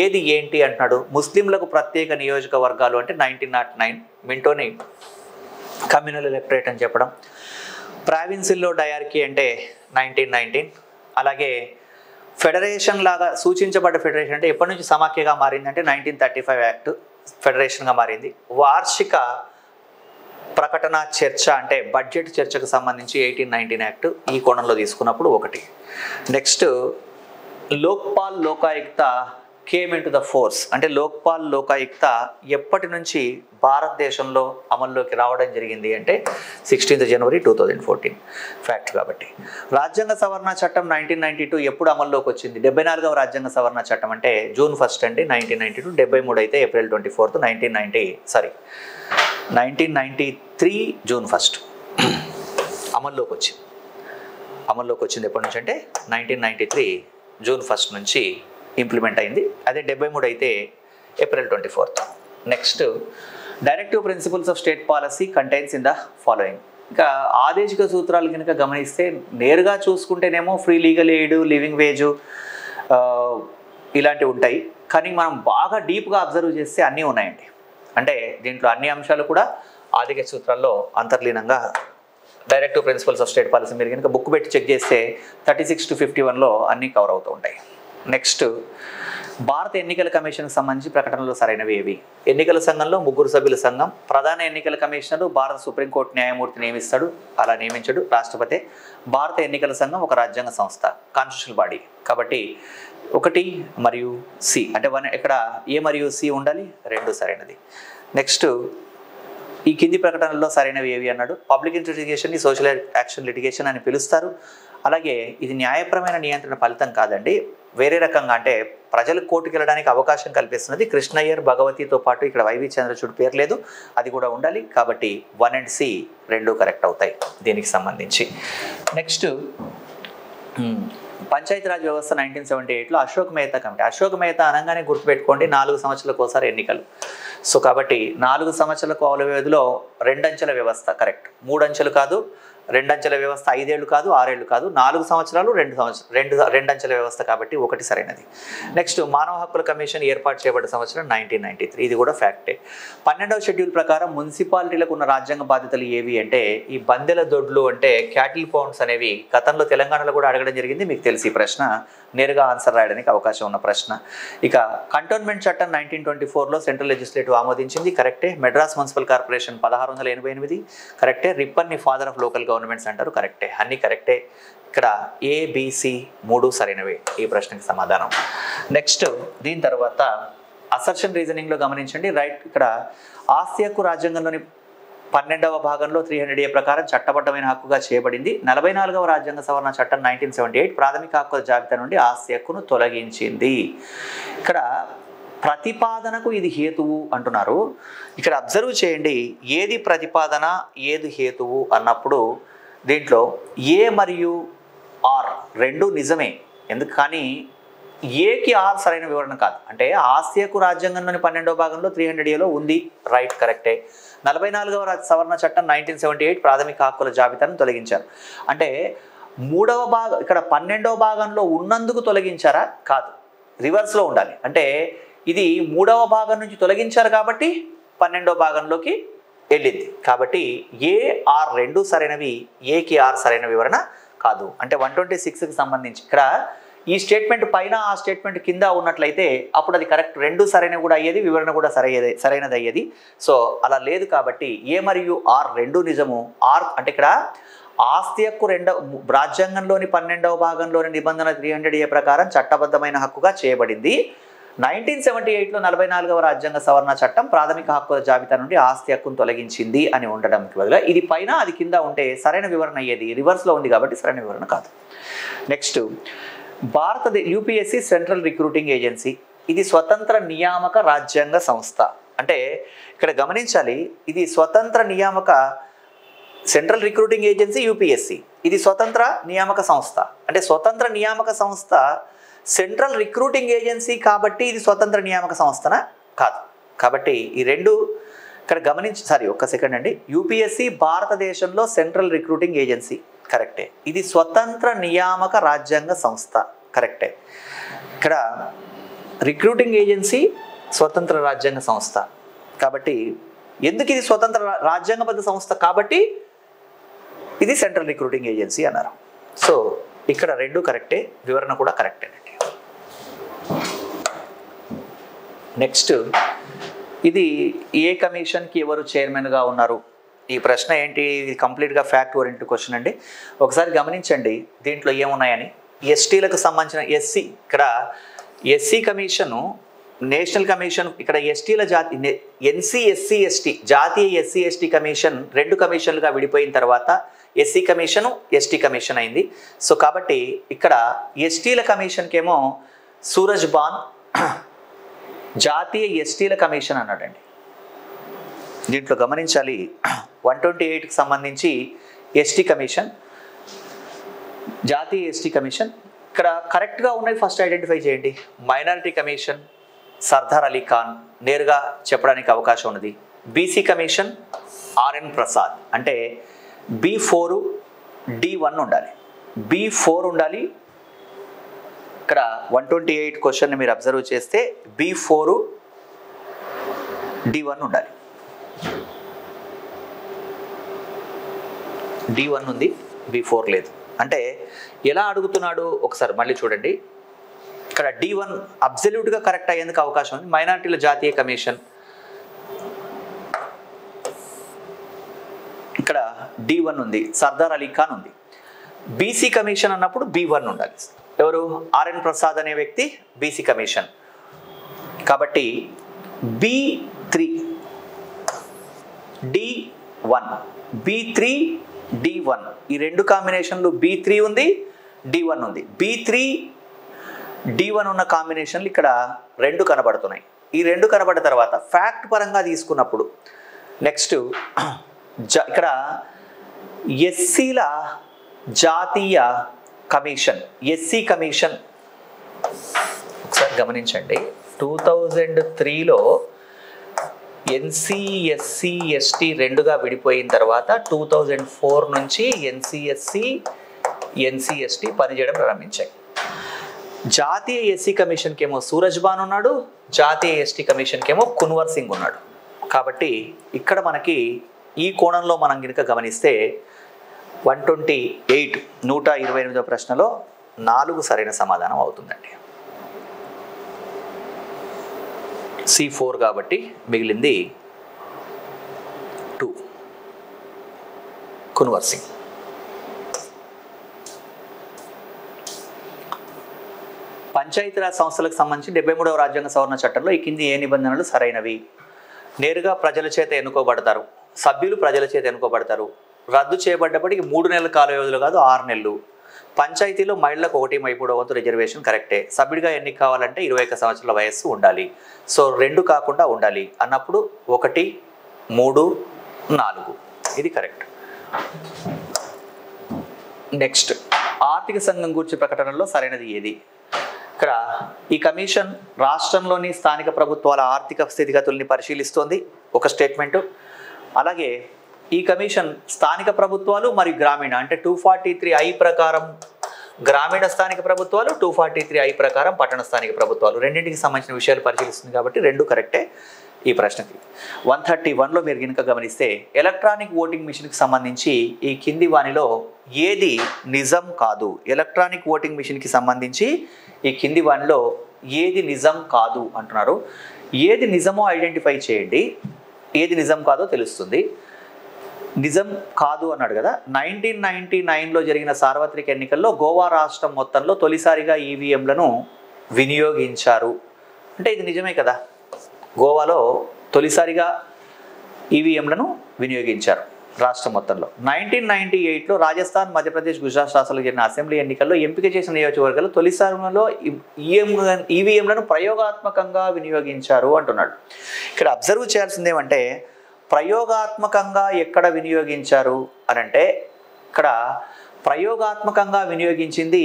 ఏది ఏంటి అంటున్నాడు. ముస్లింలకు ప్రత్యేక నియోజకవర్గాలు అంటే 1909 మింటోని కమ్యూనల్ ఎలక్టరేట్ అని చెప్పడం. ప్రావిన్సుల్లో డయార్కీ అంటే 1919. అలాగే ఫెడరేషన్ లాగా సూచించబడ్డ ఫెడరేషన్ అంటే ఎప్పటి నుంచి సమాఖ్యగా మారింది అంటే 1935 యాక్ట్ ఫెడరేషన్గా మారింది. వార్షిక ప్రకటన చర్చ అంటే బడ్జెట్ చర్చకు సంబంధించి 1819 యాక్ట్ ఈ కోణంలో తీసుకున్నప్పుడు ఒకటి. Next Lokpal Lokayukta came in to the force అంటే లోక్పాల్ లోకాయుక్త ఎప్పటి నుంచి భారతదేశంలో అమల్లోకి రావడం జరిగింది అంటే 16th జనవరి 2014 ఫ్యాక్ట్ కాబట్టి. రాజ్యాంగ సవరణ చట్టం 1992 ఎప్పుడు అమల్లోకి వచ్చింది? 74వ రాజ్యాంగ సవరణ చట్టం అంటే జూన్ 1 అండి 1992. 73 అయితే ఏప్రిల్ 24, 1993 జూన్ 1 అమల్లోకి వచ్చింది. అమల్లోకి వచ్చింది ఎప్పటి నుంచి అంటే 1993 జూన్ 1 నుంచి ఇంప్లిమెంట్ అయింది. అదే 73 అయితే April 24. Next directive principles of state policy contains in the following. ఇంకా ఆదేశిక సూత్రాలు కనుక గమనిస్తే నేరుగా చూసుకుంటేనేమో free legal aid, living wage ఇలాంటివి ఉంటాయి. కానీ మనం బాగా డీప్గా అబ్జర్వ్ చేస్తే అన్నీ ఉన్నాయండి. అంటే దీంట్లో అన్ని అంశాలు కూడా ఆర్థిక సూత్రాల్లో అంతర్లీనంగా directive principles of state policy మీరు కనుక బుక్ పెట్టి చెక్ చేస్తే 36 to 51లో అన్నీ కవర్ అవుతూ ఉంటాయి. నెక్స్ట్ భారత ఎన్నికల కమిషన్కి సంబంధించి ప్రకటనలు సరైనవి ఏవి? ఎన్నికల సంఘంలో 3 సభ్యుల సంఘం, ప్రధాన ఎన్నికల కమిషనరు భారత సుప్రీంకోర్టు న్యాయమూర్తి నియమిస్తాడు, అలా నియమించడు రాష్ట్రపతి. భారత ఎన్నికల సంఘం ఒక రాజ్యాంగ సంస్థ, కాన్స్టిట్యూషనల్ బాడీ. కాబట్టి 1 మరియు సి అంటే 1 ఇక్కడ ఏ మరియు సి ఉండాలి, 2 సరైనది. నెక్స్ట్ ఈ కింది ప్రకటనల్లో సరైనవి ఏవి అన్నాడు. పబ్లిక్ లిటిగేషన్ని సోషల్ యాక్షన్ లిటిగేషన్ అని పిలుస్తారు. అలాగే ఇది న్యాయపరమైన నియంత్రణ ఫలితం కాదండి, వేరే రకంగా అంటే ప్రజలకు కోర్టుకు వెళ్ళడానికి అవకాశం కల్పిస్తున్నది. కృష్ణయ్యర్, భగవతితో పాటు ఇక్కడ వైవి చంద్రచూడ్ పేరు లేదు, అది కూడా ఉండాలి. కాబట్టి 1 and C 2 కరెక్ట్ అవుతాయి దీనికి సంబంధించి. నెక్స్ట్ పంచాయతీరాజ్ వ్యవస్థ 1978లో అశోక్ మెహతా కమిటీ. అశోక్ మెహతా అనగానే గుర్తుపెట్టుకోండి 4 సంవత్సరాలకు ఒకసారి ఎన్నికలు. సో కాబట్టి 4 సంవత్సరాల కాల వ్యవధిలో 2 అంచెల వ్యవస్థ కరెక్ట్. 3 అంచెలు కాదు, 2 అంచెల వ్యవస్థ 5 ఏళ్ళు కాదు, 6 ఏళ్ళు కాదు, 4 సంవత్సరాలు 2 అంచెల వ్యవస్థ కాబట్టి 1 సరైనది. నెక్స్ట్ మానవ హక్కుల కమిషన్ ఏర్పాటు చేయబడిన సంవత్సరం 1993, ఇది కూడా ఫ్యాక్టే. 12వ షెడ్యూల్ ప్రకారం మున్సిపాలిటీలకు ఉన్న రాజ్యాంగ బాధ్యతలు ఏవి అంటే ఈ బందెల దొడ్లు అంటే క్యాటిల్ పౌండ్స్ అనేవి గతంలో తెలంగాణలో కూడా అడగడం జరిగింది. మీకు తెలిసి ప్రశ్న నేరుగా ఆన్సర్ రాయడానికి అవకాశం ఉన్న ప్రశ్న. ఇక కంటోన్మెంట్ చట్టం 1924లో సెంట్రల్ లెజిస్లేటివ్ ఆమోదించింది, కరెక్టే. మెడ్రాస్ మున్సిపల్ కార్పొరేషన్ 1688 కరెక్టే. రిప్పన్ని ఫాదర్ ఆఫ్ లోకల్ గవర్నమెంట్స్ అంటారు, కరెక్టే. అన్ని కరెక్టే. ఇక్కడ ABC 3 సరైనవి ఈ ప్రశ్నకి సమాధానం. నెక్స్ట్ దీని తర్వాత అసర్షన్ రీజనింగ్లో గమనించండి. రైట్, ఇక్కడ ఆస్తి హక్కు రాజ్యాంగంలోని 12వ భాగంలో 300A ప్రకారం చట్టబద్ధమైన హక్కుగా చేయబడింది. 44వ రాజ్యాంగ సవరణ చట్టం 1978 ప్రాథమిక హక్కుల జాబితా నుండి ఆస్తి హక్కును తొలగించింది. ఇక్కడ ప్రతిపాదనకు ఇది హేతువు అంటున్నారు. ఇక్కడ అబ్జర్వ్ చేయండి, ఏది ప్రతిపాదన ఏది హేతువు అన్నప్పుడు దీంట్లో ఏ మరియు ఆర్ 2 నిజమే. ఎందుకు కానీ ఏకి ఆర్ సరైన వివరణ కాదు. అంటే ఆస్తి హక్కు రాజ్యాంగంలోని 12వ భాగంలో 300Aలో ఉంది, రైట్, కరెక్టే. 44వ సవరణ చట్టం 1978 ప్రాథమిక హక్కుల జాబితాను తొలగించారు. అంటే 3వ భాగం ఇక్కడ 12వ భాగంలో ఉన్నందుకు తొలగించారా? కాదు, రివర్స్లో ఉండాలి. అంటే ఇది 3వ భాగం నుంచి తొలగించారు కాబట్టి 12వ భాగంలోకి వెళ్ళింది. కాబట్టి AR 2 సరైనవి, ఏకి ఆర్ సరైన వివరణ కాదు. అంటే 126కి సంబంధించి ఇక్కడ ఈ స్టేట్మెంట్ పైన ఆ స్టేట్మెంట్ కింద ఉన్నట్లయితే అప్పుడు అది కరెక్ట్, 2 సరైనవి కూడా అయ్యేది, వివరణ కూడా సరైనది అయ్యేది. సో అలా లేదు కాబట్టి ఏ మరియు ఆర్ 2 నిజము. ఆర్ అంటే ఇక్కడ ఆస్తి హక్కు రాజ్యాంగంలోని 12వ భాగంలోని నిబంధన 300A ప్రకారం చట్టబద్ధమైన హక్కుగా చేయబడింది. 1978లో 44వ రాజ్యాంగ సవరణ చట్టం ప్రాథమిక హక్కుల జాబితా నుండి ఆస్తి హక్కును తొలగించింది అని ఉండడానికి బదులుగా ఇది పైన అది కింద ఉంటే సరైన వివరణ అయ్యేది, రివర్స్లో ఉంది కాబట్టి సరైన వివరణ కాదు. Next UPSC central recruiting agency, ఇది స్వతంత్ర నియామక రాజ్యాంగ సంస్థ. అంటే ఇక్కడ గమనించాలి, ఇది స్వతంత్ర నియామక సెంట్రల్ రిక్రూటింగ్ ఏజెన్సీ UPSC, ఇది స్వతంత్ర నియామక సంస్థ. అంటే స్వతంత్ర నియామక సంస్థ సెంట్రల్ రిక్రూటింగ్ ఏజెన్సీ కాబట్టి ఇది స్వతంత్ర నియామక సంస్థన కాదు. కాబట్టి ఈ 2 ఇక్కడ గమనించి ఒక్క సెకండ్ అండి. యూపీఎస్సి భారతదేశంలో సెంట్రల్ రిక్రూటింగ్ ఏజెన్సీ, కరెక్టే. ఇది స్వతంత్ర నియామక రాజ్యాంగ సంస్థ, కరెక్టే. ఇక్కడ రిక్రూటింగ్ ఏజెన్సీ స్వతంత్ర రాజ్యాంగ సంస్థ కాబట్టి ఎందుకు ఇది స్వతంత్ర రాజ్యాంగబద్ధ సంస్థ కాబట్టి ఇది సెంట్రల్ రిక్రూటింగ్ ఏజెన్సీ అన్నారు. సో ఇక్కడ రెండు కరెక్టే, వివరణ కూడా కరెక్టేనండి. నెక్స్ట్, ఇది ఏ కమిషన్కి ఎవరు చైర్మన్గా ఉన్నారు? ఈ ప్రశ్న ఏంటి? ఇది కంప్లీట్గా ఫ్యాక్ట్ ఓరియంటెడ్ క్వశ్చన్ అండి. ఒకసారి గమనించండి దీంట్లో ఏమున్నాయని. ఎస్టీలకు సంబంధించిన ఇక్కడ ఎస్సీ కమిషను, నేషనల్ కమిషన్, ఇక్కడ ఎస్టీల ఎన్సీ ఎస్సీ ఎస్టీ జాతీయ ఎస్సీ ఎస్టీ కమిషన్ రెండు కమిషన్లుగా విడిపోయిన తర్వాత ఎస్సీ కమిషను ఎస్టీ కమిషన్ అయింది. సో కాబట్టి ఇక్కడ ఎస్టీల కమిషన్కేమో సూరజ్ బాన్ జాతీయ ఎస్టీల కమిషన్ అన్నాడండి. దీంట్లో గమనించాలి 128కి సంబంధించి ఎస్టీ కమిషన్, జాతీయ ఎస్టీ కమిషన్. ఇక్కడ కరెక్ట్గా ఉన్నాయి ఫస్ట్ ఐడెంటిఫై చేయండి. మైనారిటీ కమిషన్ సర్దార్ అలీ ఖాన్, నేరుగా చెప్పడానికి అవకాశం ఉన్నది. బీసీ కమిషన్ ఆర్ఎన్ ప్రసాద్, అంటే B4 D1 ఉండాలి, B4 ఉండాలి. ఇక్కడ 128 క్వశ్చన్ని మీరు అబ్జర్వ్ చేస్తే B4 D1 ఉండాలి. D1 ఉంది, B4 లేదు. అంటే ఎలా అడుగుతున్నాడు ఒకసారి మళ్ళీ చూడండి. ఇక్కడ D1 అబ్సల్యూట్గా కరెక్ట్ అయ్యేందుకు అవకాశం ఉంది. మైనారిటీల జాతీయ కమిషన్, ఇక్కడ D1 ఉంది, సర్దార్ అలీ ఖాన్ ఉంది. బీసీ కమిషన్ అన్నప్పుడు B1 ఉండాలి. ఎవరు? ఆర్ఎన్ ప్రసాద్ అనే వ్యక్తి బీసీ కమిషన్. కాబట్టి B3 D1, B3 D1 ఈ రెండు కాంబినేషన్లు B3 ఉంది, D1 ఉంది. B3 D1 ఉన్న కాంబినేషన్లు ఇక్కడ రెండు కనబడుతున్నాయి. ఈ రెండు కనబడిన తర్వాత ఫ్యాక్ట్ పరంగా తీసుకున్నప్పుడు నెక్స్ట్ ఇక్కడ ఎస్సీల జాతీయ కమిషన్, ఎస్సీ కమిషన్ ఒకసారి గమనించండి. 2003లో ఎన్సీఎస్సీ ఎస్టీ రెండుగా విడిపోయిన తర్వాత 2004 నుంచి ఎన్సీఎస్సీ ఎన్సీఎస్టీ పనిచేయడం ప్రారంభించాయి. జాతీయ ఎస్సీ కమిషన్కి ఏమో సూరజ్ బాన్ ఉన్నాడు, జాతీయ ఎస్టీ కమిషన్కి ఏమో కున్వర్ సింగ్ ఉన్నాడు. కాబట్టి ఇక్కడ మనకి ఈ కోణంలో మనం కనుక గమనిస్తే 128 ప్రశ్నలో 4 సరైన సమాధానం అవుతుందండి. C4 కాబట్టి మిగిలింది 2 కున్వర్ సింగ్. పంచాయతీరాజ్ సంస్థలకు సంబంధించి 73వ రాజ్యాంగ సవరణ చట్టంలో ఈ కింది ఏ నిబంధనలు సరైనవి? నేరుగా ప్రజల చేత ఎన్నుకోబడతారు, సభ్యులు ప్రజల చేత ఎన్నుకోబడతారు, రద్దు చేయబడ్డప్పటికి 3 నెలల కాల వ్యవధిలో కాదు 6 నెలలు, పంచాయతీలో మహిళలకు 1/3 వంతు రిజర్వేషన్ కరెక్టే, సభ్యుడిగా ఎన్నిక కావాలంటే 21 సంవత్సరాల వయస్సు ఉండాలి. సో 2 కాకుండా ఉండాలి అన్నప్పుడు 1, 3, 4 ఇది కరెక్ట్. నెక్స్ట్, ఆర్థిక సంఘం గూర్చి ప్రకటనలో సరైనది ఏది? ఇక్కడ ఈ కమిషన్ రాష్ట్రంలోని స్థానిక ప్రభుత్వాల ఆర్థిక స్థితిగతుల్ని పరిశీలిస్తోంది, ఒక స్టేట్మెంటు. అలాగే ఈ కమిషన్ స్థానిక ప్రభుత్వాలు మరియు గ్రామీణ, అంటే 243I ప్రకారం గ్రామీణ స్థానిక ప్రభుత్వాలు, 243I ప్రకారం పట్టణ స్థానిక ప్రభుత్వాలు రెండింటికి సంబంధించిన విషయాలు పరిశీలిస్తుంది కాబట్టి 2 కరెక్టే ఈ ప్రశ్నకి. 131లో మీరు కనుక గమనిస్తే ఎలక్ట్రానిక్ ఓటింగ్ మిషన్కి సంబంధించి ఈ కింది వానిలో ఏది నిజం కాదు? ఎలక్ట్రానిక్ ఓటింగ్ మిషన్కి సంబంధించి ఈ కింది వానిలో ఏది నిజం కాదు అంటున్నారు. ఏది నిజమో ఐడెంటిఫై చేయండి, ఏది నిజం కాదో తెలుస్తుంది. నిజం కాదు అన్నాడు కదా. 1999లో జరిగిన సార్వత్రిక ఎన్నికల్లో గోవా రాష్ట్రం మొత్తంలో తొలిసారిగా ఈవీఎంలను వినియోగించారు అంటే ఇది నిజమే కదా. గోవాలో తొలిసారిగా ఈవీఎంలను వినియోగించారు రాష్ట్రం మొత్తంలో. 1998లో రాజస్థాన్, మధ్యప్రదేశ్, గుజరాత్ రాష్ట్రాలకు జరిగిన అసెంబ్లీ ఎన్నికల్లో ఎంపిక చేసిన నియోజకవర్గాల్లో తొలిసారిలో ఈవీఎంలను ప్రయోగాత్మకంగా వినియోగించారు అంటున్నాడు. ఇక్కడ అబ్జర్వ్ చేయాల్సింది ఏమంటే ప్రయోగాత్మకంగా ఎక్కడ వినియోగించారు అని అంటే ఇక్కడ ప్రయోగాత్మకంగా వినియోగించింది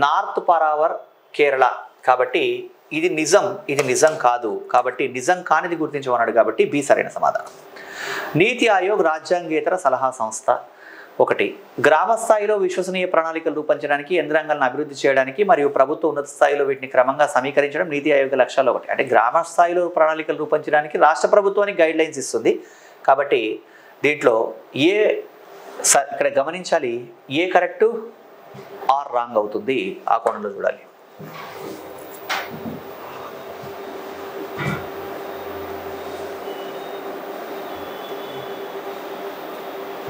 నార్త్ పరావర్ కేరళ. కాబట్టి ఇది నిజం, ఇది నిజం కాదు, కాబట్టి నిజం కానిది గుర్తించమన్నాడు కాబట్టి బి సరైన సమాధానం. నీతి ఆయోగ్ రాజ్యాంగేతర సలహా సంస్థ. ఒకటి, గ్రామ స్థాయిలో విశ్వసనీయ ప్రణాళికలు రూపొందించడానికి, యంత్రాంగాలను అభివృద్ధి చేయడానికి మరియు ప్రభుత్వ ఉన్నత స్థాయిలో వీటిని క్రమంగా సమీకరించడం నీతి ఆయోగ్ లక్ష్యాలు. ఒకటి అంటే గ్రామ స్థాయిలో ప్రణాళికలు రూపొందించడానికి రాష్ట్ర ప్రభుత్వానికి గైడ్ లైన్స్ ఇస్తుంది. కాబట్టి దీంట్లో ఇక్కడ గమనించాలి, ఏ కరెక్టు ఆర్ రాంగ్ అవుతుంది, ఆ కోణంలో చూడాలి.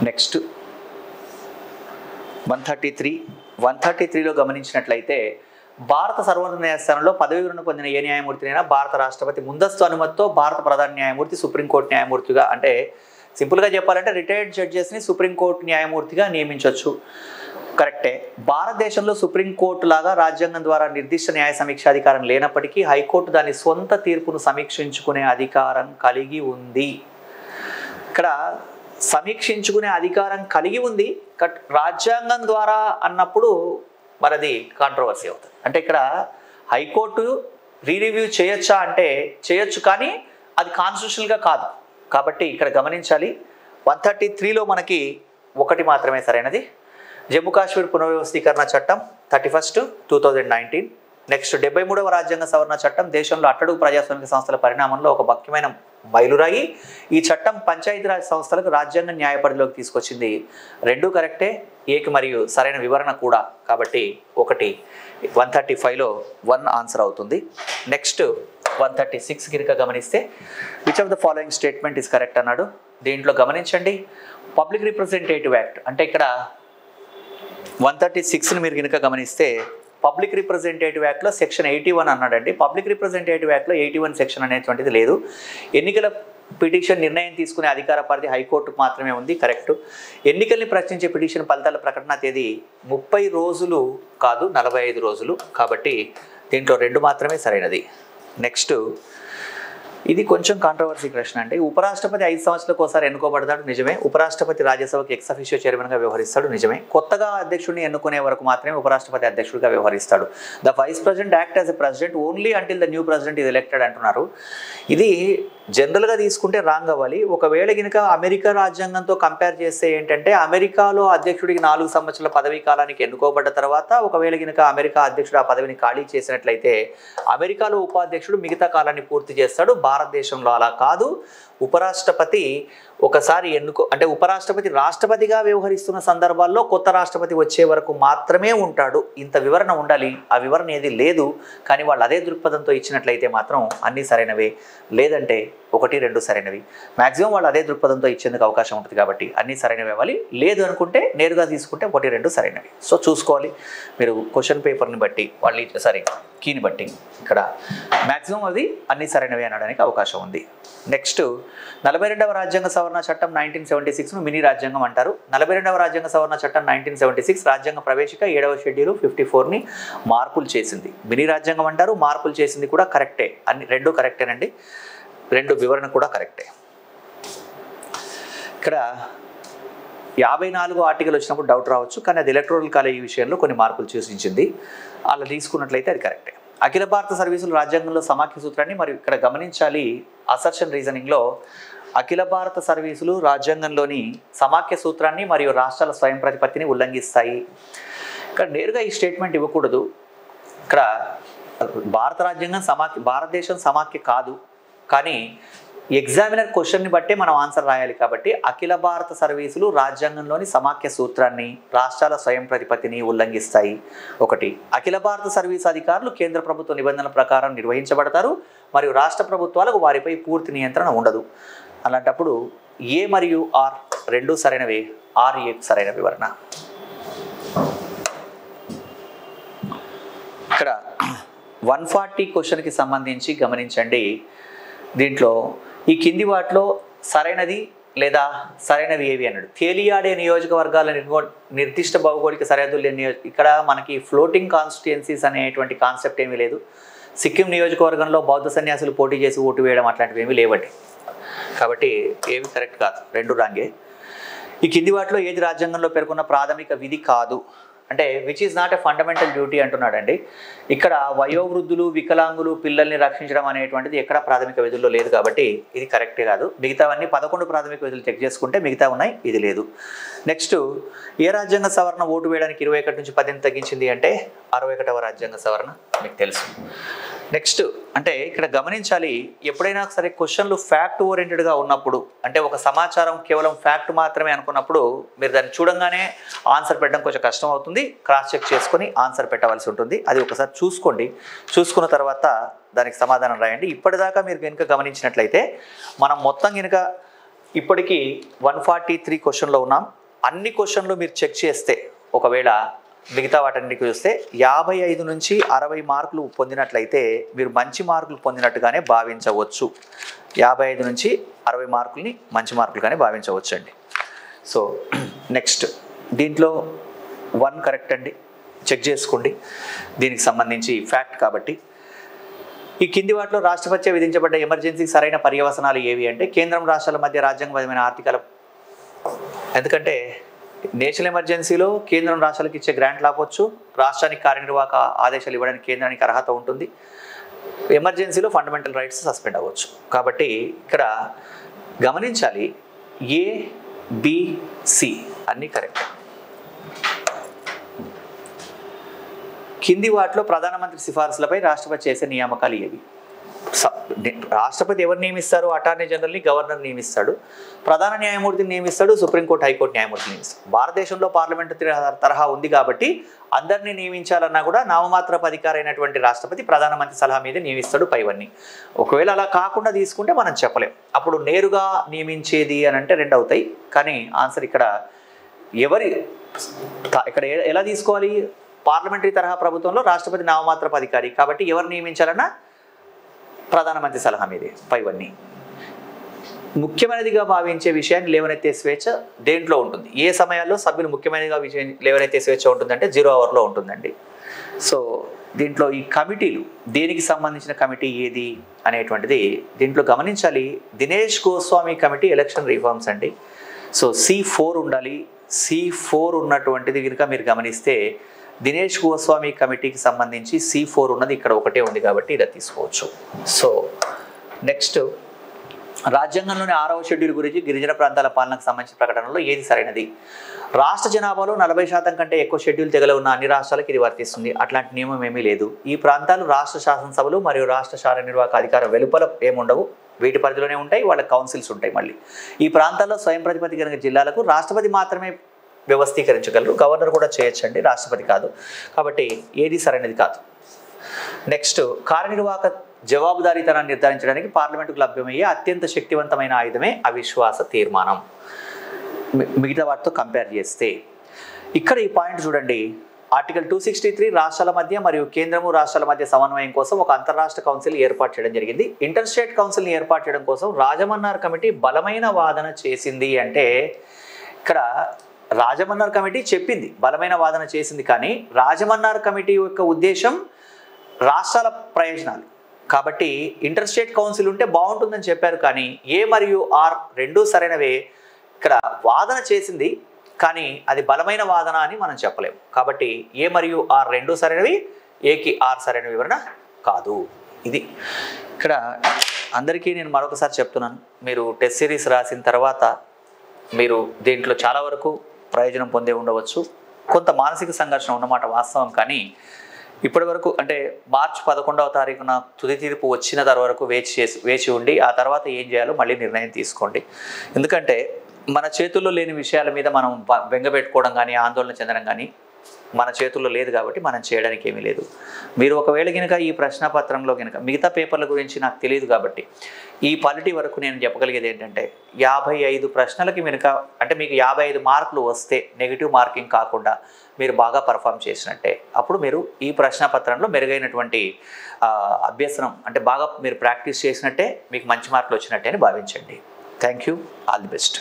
నెక్స్ట్ 133లో గమనించినట్లయితే భారత సర్వోన్నత న్యాయస్థానంలో పదవి విరమణ పొందిన ఏ న్యాయమూర్తినైనా భారత రాష్ట్రపతి ముందస్తు అనుమతితో భారత ప్రధాన న్యాయమూర్తి సుప్రీంకోర్టు న్యాయమూర్తిగా, అంటే సింపుల్గా చెప్పాలంటే రిటైర్డ్ జడ్జెస్ని సుప్రీంకోర్టు న్యాయమూర్తిగా నియమించవచ్చు. కరెక్టే. భారతదేశంలో సుప్రీంకోర్టు లాగా రాజ్యాంగం ద్వారా నిర్దిష్ట న్యాయ సమీక్షాధికారం లేనప్పటికీ హైకోర్టు దాని సొంత తీర్పును సమీక్షించుకునే అధికారం కలిగి ఉంది. ఇక్కడ సమీక్షించుకునే అధికారం కలిగి ఉంది, రాజ్యాంగం ద్వారా అన్నప్పుడు మనది కాంట్రవర్సీ అవుతుంది. అంటే ఇక్కడ హైకోర్టు రివ్యూ చేయొచ్చా అంటే చేయొచ్చు, కానీ అది కాన్స్టిట్యూషనల్గా కాదు. కాబట్టి ఇక్కడ గమనించాలి, 133లో మనకి ఒకటి మాత్రమే సరైనది. జమ్మూ కాశ్మీర్ పునర్వ్యవస్థీకరణ చట్టం 31, 2019. నెక్స్ట్ 73వ రాజ్యాంగ సవరణ చట్టం దేశంలో అట్టడుగు ప్రజాస్వామిక సంస్థల పరిణామంలో ఒక ముఖ్యమైన మైలురాయి. ఈ చట్టం పంచాయతీరాజ్ సంస్థలకు రాజ్యాంగ న్యాయపరిధిలోకి తీసుకొచ్చింది. రెండు కరెక్టే, ఏకి మరియు సరైన వివరణ కూడా. కాబట్టి ఒకటి 135లో 1 ఆన్సర్ అవుతుంది. నెక్స్ట్ 136 కనుక గమనిస్తే which of the following statement is correct అన్నాడు. దీంట్లో గమనించండి, పబ్లిక్ రిప్రజెంటేటివ్ యాక్ట్ అంటే ఇక్కడ 136ని మీరు కనుక గమనిస్తే పబ్లిక్ రిప్రజెంటేటివ్ యాక్ట్లో సెక్షన్ 81 అన్నాడండి. పబ్లిక్ రిప్రజెంటేటివ్ యాక్ట్లో 81 సెక్షన్ అనేటువంటిది లేదు. ఎన్నికల పిటిషన్ నిర్ణయం తీసుకునే అధికార పరిధి హైకోర్టుకు మాత్రమే ఉంది. కరెక్ట్. ఎన్నికల్ని ప్రశ్నించే పిటిషన్ ఫలితాల ప్రకటన తేదీ 30 రోజులు కాదు 45 రోజులు. కాబట్టి దీంట్లో 2 మాత్రమే సరైనది. నెక్స్ట్ ఇది కొంచెం కాంట్రవర్సీ ప్రశ్న అండి. ఉపరాష్ట్రపతి 5 సంవత్సరాలకు ఒకసారి ఎన్నుకోబడతాడు, నిజమే. ఉపరాష్ట్రపతి రాజ్యసభకు ఎక్స్ అఫిషియో చైర్మన్గా వ్యవహరిస్తాడు, నిజమే. కొత్తగా అధ్యక్షుడిని ఎన్నుకునే వరకు మాత్రమే ఉపరాష్ట్రపతి అధ్యక్షుడిగా వ్యవహరిస్తాడు. The vice president act as a president only until the new president is elected అంటున్నారు. ఇది జనరల్గా తీసుకుంటే రాంగ్ అవ్వాలి. ఒకవేళ కనుక అమెరికా రాజ్యాంగంతో కంపేర్ చేస్తే ఏంటంటే అమెరికాలో అధ్యక్షుడికి 4 సంవత్సరాల పదవీ కాలానికి ఎన్నుకోబడ్డ తర్వాత ఒకవేళ కనుక అమెరికా అధ్యక్షుడు ఆ పదవిని ఖాళీ చేసినట్లయితే అమెరికాలో ఉపాధ్యక్షుడు మిగతా కాలాన్ని పూర్తి చేస్తాడు. భారతదేశంలో అలా కాదు. ఉపరాష్ట్రపతి ఒకసారి అంటే ఉపరాష్ట్రపతి రాష్ట్రపతిగా వ్యవహరిస్తున్న సందర్భాల్లో కొత్త రాష్ట్రపతి వచ్చే వరకు మాత్రమే ఉంటాడు. ఇంత వివరణ ఉండాలి. ఆ వివరణ ఏది లేదు. కానీ వాళ్ళు అదే దృక్పథంతో ఇచ్చినట్లయితే మాత్రం అన్నీ సరైనవే, లేదంటే 1, 2 సరైనవి. మ్యాక్సిమం వాళ్ళు అదే దృక్పథంతో ఇచ్చేందుకు అవకాశం ఉంటుంది. కాబట్టి అన్నీ సరైనవి ఇవ్వాలి. లేదు అనుకుంటే నేరుగా తీసుకుంటే 1, 2 సరైనవి. సో చూసుకోవాలి మీరు క్వశ్చన్ పేపర్ని బట్టి కీని బట్టి ఇక్కడ మ్యాక్సిమం అది అన్నీ సరైనవి అనడానికి అవకాశం ఉంది. నెక్స్ట్ 42వ రాజ్యాంగ సవరణ చట్టం 1976ను మినీ రాజ్యాంగం అంటారు. 42వ రాజ్యాంగ సవరణ చట్టం 1976 రాజ్యాంగ ప్రవేశిక 7వ షెడ్యూల్ 54ని మార్పులు చేసింది. మినీ రాజ్యాంగం అంటారు. మార్పులు చేసింది కూడా కరెక్టే. అన్ని 2 కరెక్టేనండి. 2 వివరణ కూడా కరెక్టే. ఇక్కడ 54 ఆర్టికల్ వచ్చినప్పుడు డౌట్ రావచ్చు, కానీ అది ఎలక్టోరల్ కాలేజీ విషయంలో కొన్ని మార్పులు సూచించింది. అలా తీసుకున్నట్లయితే అది కరెక్టే. అఖిల భారత సర్వీసులు రాజ్యాంగంలో సమాఖ్య సూత్రాన్ని, మరియు ఇక్కడ గమనించాలి అసర్షన్ రీజనింగ్లో అఖిల భారత సర్వీసులు రాజ్యాంగంలోని సమాఖ్య సూత్రాన్ని మరియు రాష్ట్రాల స్వయం ప్రతిపత్తిని ఉల్లంఘిస్తాయి. ఇక్కడ నేరుగా ఈ స్టేట్మెంట్ ఇవ్వకూడదు. ఇక్కడ భారత రాజ్యాంగం భారతదేశం సమాఖ్య కాదు, కానీ ఎగ్జామినర్ క్వశ్చన్ని బట్టే మనం ఆన్సర్ రాయాలి. కాబట్టి అఖిల భారత సర్వీసులు రాజ్యాంగంలోని సమాఖ్య సూత్రాన్ని, రాష్ట్రాల స్వయం ప్రతిపత్తిని ఉల్లంఘిస్తాయి. 1. అఖిల భారత సర్వీసు అధికారులు కేంద్ర ప్రభుత్వ నిబంధనల ప్రకారం నిర్వహించబడతారు మరియు రాష్ట్ర ప్రభుత్వాలకు వారిపై పూర్తి నియంత్రణ ఉండదు. అలాంటప్పుడు ఏ మరియు ఆర్ 2 సరైనవి. ఆర్ ఏ సరైన వివరణ. ఇక్కడ 140 క్వశ్చన్కి సంబంధించి గమనించండి. దీంట్లో ఈ కింది వాటిలో సరైనది లేదా సరైనవి ఏవి అన్నాడు. తేలియాడే నియోజకవర్గాల నిర్దిష్ట భౌగోళిక సరిహద్దులు ఇక్కడ మనకి ఫ్లోటింగ్ కాన్స్టిట్యుయెన్సీస్ అనేటువంటి కాన్సెప్ట్ ఏమీ లేదు. సిక్కిం నియోజకవర్గంలో బౌద్ధ సన్యాసులు పోటీ చేసి ఓటు వేయడం అట్లాంటివి ఏమీ లేవండి. కాబట్టి ఏవి కరెక్ట్ కాదు, 2 రాంగే. ఈ కింది వాటిలో ఏది రాజ్యాంగంలో పేర్కొన్న ప్రాథమిక విధి కాదు. అంటే which is not a fundamental duty అంటున్నాడండి. ఇక్కడ వయోవృద్ధులు, వికలాంగులు, పిల్లల్ని రక్షించడం అనేటువంటిది ఎక్కడ ప్రాథమిక విధుల్లో లేదు కాబట్టి ఇది కరెక్టే కాదు. మిగతావన్నీ 11 ప్రాథమిక విధులు చెక్ చేసుకుంటే మిగతా ఉన్నాయి, ఇది లేదు. నెక్స్ట్, ఏ రాజ్యాంగ సవరణ ఓటు వేయడానికి 21 నుంచి 18 తగ్గించింది అంటే 61వ రాజ్యాంగ సవరణ, మీకు తెలుసు. నెక్స్ట్ అంటే ఇక్కడ గమనించాలి, ఎప్పుడైనా సరే క్వశ్చన్లు ఫ్యాక్ట్ ఓరియంటెడ్గా ఉన్నప్పుడు, అంటే ఒక సమాచారం కేవలం ఫ్యాక్ట్ మాత్రమే అనుకున్నప్పుడు మీరు దాన్ని చూడంగానే ఆన్సర్ పెట్టడం కొంచెం కష్టం అవుతుంది. క్రాస్ చెక్ చేసుకొని ఆన్సర్ పెట్టవలసి ఉంటుంది. అది ఒకసారి చూసుకోండి. చూసుకున్న తర్వాత దానికి సమాధానం రాయండి. ఇప్పటిదాకా మీరు కనుక గమనించినట్లయితే మనం మొత్తం కనుక ఇప్పటికీ 143 క్వశ్చన్లో ఉన్నాం. అన్ని క్వశ్చన్లు మీరు చెక్ చేస్తే, ఒకవేళ మిగతా వాటన్నిటికి చూస్తే 55 నుంచి 60 మార్కులు పొందినట్లయితే మీరు మంచి మార్కులు పొందినట్టుగానే భావించవచ్చు. 55 నుంచి 60 మార్కుల్ని మంచి మార్కులుగానే భావించవచ్చు అండి. సో నెక్స్ట్, దీంట్లో 1 కరెక్ట్ అండి, చెక్ చేసుకోండి. దీనికి సంబంధించి ఫ్యాక్ట్ కాబట్టి. ఈ కింది వాటిలో రాష్ట్రపతి విధించబడ్డ ఎమర్జెన్సీకి సరైన పర్యవసనాలు ఏవి అంటే, కేంద్రం రాష్ట్రాల మధ్య రాజ్యాంగబద్ధమైన ఆర్థిక, ఎందుకంటే నేషనల్ ఎమర్జెన్సీలో కేంద్రం రాష్ట్రాలకు ఇచ్చే గ్రాంట్లు ఆపవచ్చు, రాష్ట్రానికి కార్యనిర్వాహక ఆదేశాలు ఇవ్వడానికి కేంద్రానికి అర్హత ఉంటుంది, ఎమర్జెన్సీలో ఫండమెంటల్ రైట్స్ సస్పెండ్ అవ్వచ్చు. కాబట్టి ఇక్కడ గమనించాలి, ఏ, బి, సి అన్నీ కరెక్ట్. కింది వాటిలో ప్రధానమంత్రి సిఫార్సులపై రాష్ట్రపతి చేసే నియామకాలు ఏవి? రాష్ట్రపతి ఎవరు నియమిస్తారు? అటార్నీ జనరల్ని గవర్నర్ నియమిస్తాడు, ప్రధాన న్యాయమూర్తిని నియమిస్తాడు, సుప్రీంకోర్టు, హైకోర్టు న్యాయమూర్తిని నియమిస్తాడు. భారతదేశంలో పార్లమెంటు తరహా ఉంది కాబట్టి అందరినీ నియమించాలన్నా కూడా నామమాత్రపు అధికారైనటువంటి రాష్ట్రపతి ప్రధానమంత్రి సలహా మీద నియమిస్తాడు పైవన్నీ. ఒకవేళ అలా కాకుండా తీసుకుంటే మనం చెప్పలేం. అప్పుడు నేరుగా నియమించేది అని అంటే 2 అవుతాయి. కానీ ఆన్సర్ ఇక్కడ ఇక్కడ ఎలా తీసుకోవాలి? పార్లమెంటరీ తరహా ప్రభుత్వంలో రాష్ట్రపతి నామమాత్రపు అధికారి కాబట్టి ఎవరు నియమించాలన్నా ప్రధానమంత్రి సలహా మీదే పైవన్నీ. ముఖ్యమైనదిగా భావించే విషయాన్ని లేవనెత్తే స్వేచ్ఛ దేంట్లో ఉంటుంది? ఏ సమయాల్లో సభ్యులు ముఖ్యమైనదిగా విషయం లేవనెత్తే స్వేచ్ఛ ఉంటుందంటే 0 అవర్లో ఉంటుందండి. సో దీంట్లో ఈ కమిటీలు, దేనికి సంబంధించిన కమిటీ ఏది అనేటువంటిది దీంట్లో గమనించాలి. Dinesh Goswami committee election reforms అండి. సో C4 ఉండాలి. C4 ఉన్నటువంటిది కనుక మీరు గమనిస్తే దినేష్ గోస్వామి కమిటీకి సంబంధించి C4 ఉన్నది ఇక్కడ ఒకటే ఉంది కాబట్టి ఇలా తీసుకోవచ్చు. సో నెక్స్ట్, రాజ్యాంగంలోని 6వ షెడ్యూల్ గురించి గిరిజన ప్రాంతాల పాలనకు సంబంధించిన ప్రకటనలో ఏది సరైనది? రాష్ట్ర జనాభాలో 40% కంటే ఎక్కువ షెడ్యూల్ తెగలు ఉన్న అన్ని రాష్ట్రాలకు ఇది వర్తిస్తుంది. అట్లాంటి నియమం ఏమీ లేదు. ఈ ప్రాంతాలు రాష్ట్ర శాసనసభలు మరియు రాష్ట్ర కార్యనిర్వాహక అధికారం వెలుపల ఏముండవు, వీటి పరిధిలోనే ఉంటాయి. వాళ్ళ కౌన్సిల్స్ ఉంటాయి. మళ్ళీ ఈ ప్రాంతాల్లో స్వయం ప్రతిపత్తి కలిగిన జిల్లాలకు రాష్ట్రపతి మాత్రమే వ్యవస్థీకరించగలరు, గవర్నర్ కూడా చేయొచ్చండి, రాష్ట్రపతి కాదు. కాబట్టి ఏది సరైనది కాదు. నెక్స్ట్, కార్యనిర్వాహక జవాబుదారీతనాన్ని నిర్ధారించడానికి పార్లమెంటుకు లభ్యమయ్యే అత్యంత శక్తివంతమైన ఆయుధమే అవిశ్వాస తీర్మానం. మిగతా వాటితో కంపేర్ చేస్తే ఇక్కడ ఈ పాయింట్ చూడండి. ఆర్టికల్ 263 రాష్ట్రాల మధ్య మరియు కేంద్రము రాష్ట్రాల మధ్య సమన్వయం కోసం ఒక అంతర్రాష్ట్ర కౌన్సిల్ ఏర్పాటు చేయడం జరిగింది. ఇంటర్ స్టేట్ కౌన్సిల్ని ఏర్పాటు చేయడం కోసం రాజమన్నార్ కమిటీ బలమైన వాదన చేసింది. అంటే ఇక్కడ రాజమన్నార్ కమిటీ చెప్పింది, బలమైన వాదన చేసింది. కానీ రాజమన్నార్ కమిటీ యొక్క ఉద్దేశం రాష్ట్రాల ప్రయోజనాలు కాబట్టి ఇంటర్ స్టేట్ కౌన్సిల్ ఉంటే బాగుంటుందని చెప్పారు. కానీ ఏ మరియు ఆర్ రెండూ సరైనవే. ఇక్కడ వాదన చేసింది కానీ అది బలమైన వాదన అని మనం చెప్పలేము. కాబట్టి ఏ మరియు ఆర్ రెండూ సరైనవి, ఏకి ఆర్ సరైన వివరణ కాదు. ఇది ఇక్కడ అందరికీ నేను మరొకసారి చెప్తున్నాను, మీరు టెస్ట్ సిరీస్ రాసిన తర్వాత మీరు దీంట్లో చాలా వరకు ప్రయోజనం పొందే ఉండవచ్చు. కొంత మానసిక సంఘర్షణ ఉన్నమాట వాస్తవం. కానీ ఇప్పటి వరకు అంటే మార్చి 11వ తారీఖున తుది తీర్పు వచ్చిన వరకు వేచి ఉండి ఆ తర్వాత ఏం చేయాలో మళ్ళీ నిర్ణయం తీసుకోండి. ఎందుకంటే మన చేతుల్లో లేని విషయాల మీద మనం బెంగపెట్టుకోవడం కానీ ఆందోళన చెందడం కానీ మన చేతుల్లో లేదు కాబట్టి మనం చేయడానికి ఏమీ లేదు. మీరు ఒకవేళ కనుక ఈ ప్రశ్నపత్రంలో కనుక మిగతా పేపర్ల గురించి నాకు తెలియదు కాబట్టి ఈ పాలిటీ వరకు నేను చెప్పగలిగేది ఏంటంటే 55 ప్రశ్నలకి కనుక అంటే మీకు 55 మార్కులు వస్తే నెగిటివ్ మార్కింగ్ కాకుండా మీరు బాగా పర్ఫామ్ చేసినట్టే. అప్పుడు మీరు ఈ ప్రశ్నపత్రంలో మెరుగైనటువంటి అభ్యసనం అంటే బాగా మీరు ప్రాక్టీస్ చేసినట్టే, మీకు మంచి మార్కులు వచ్చినట్టే అని భావించండి. Thank you. All the best.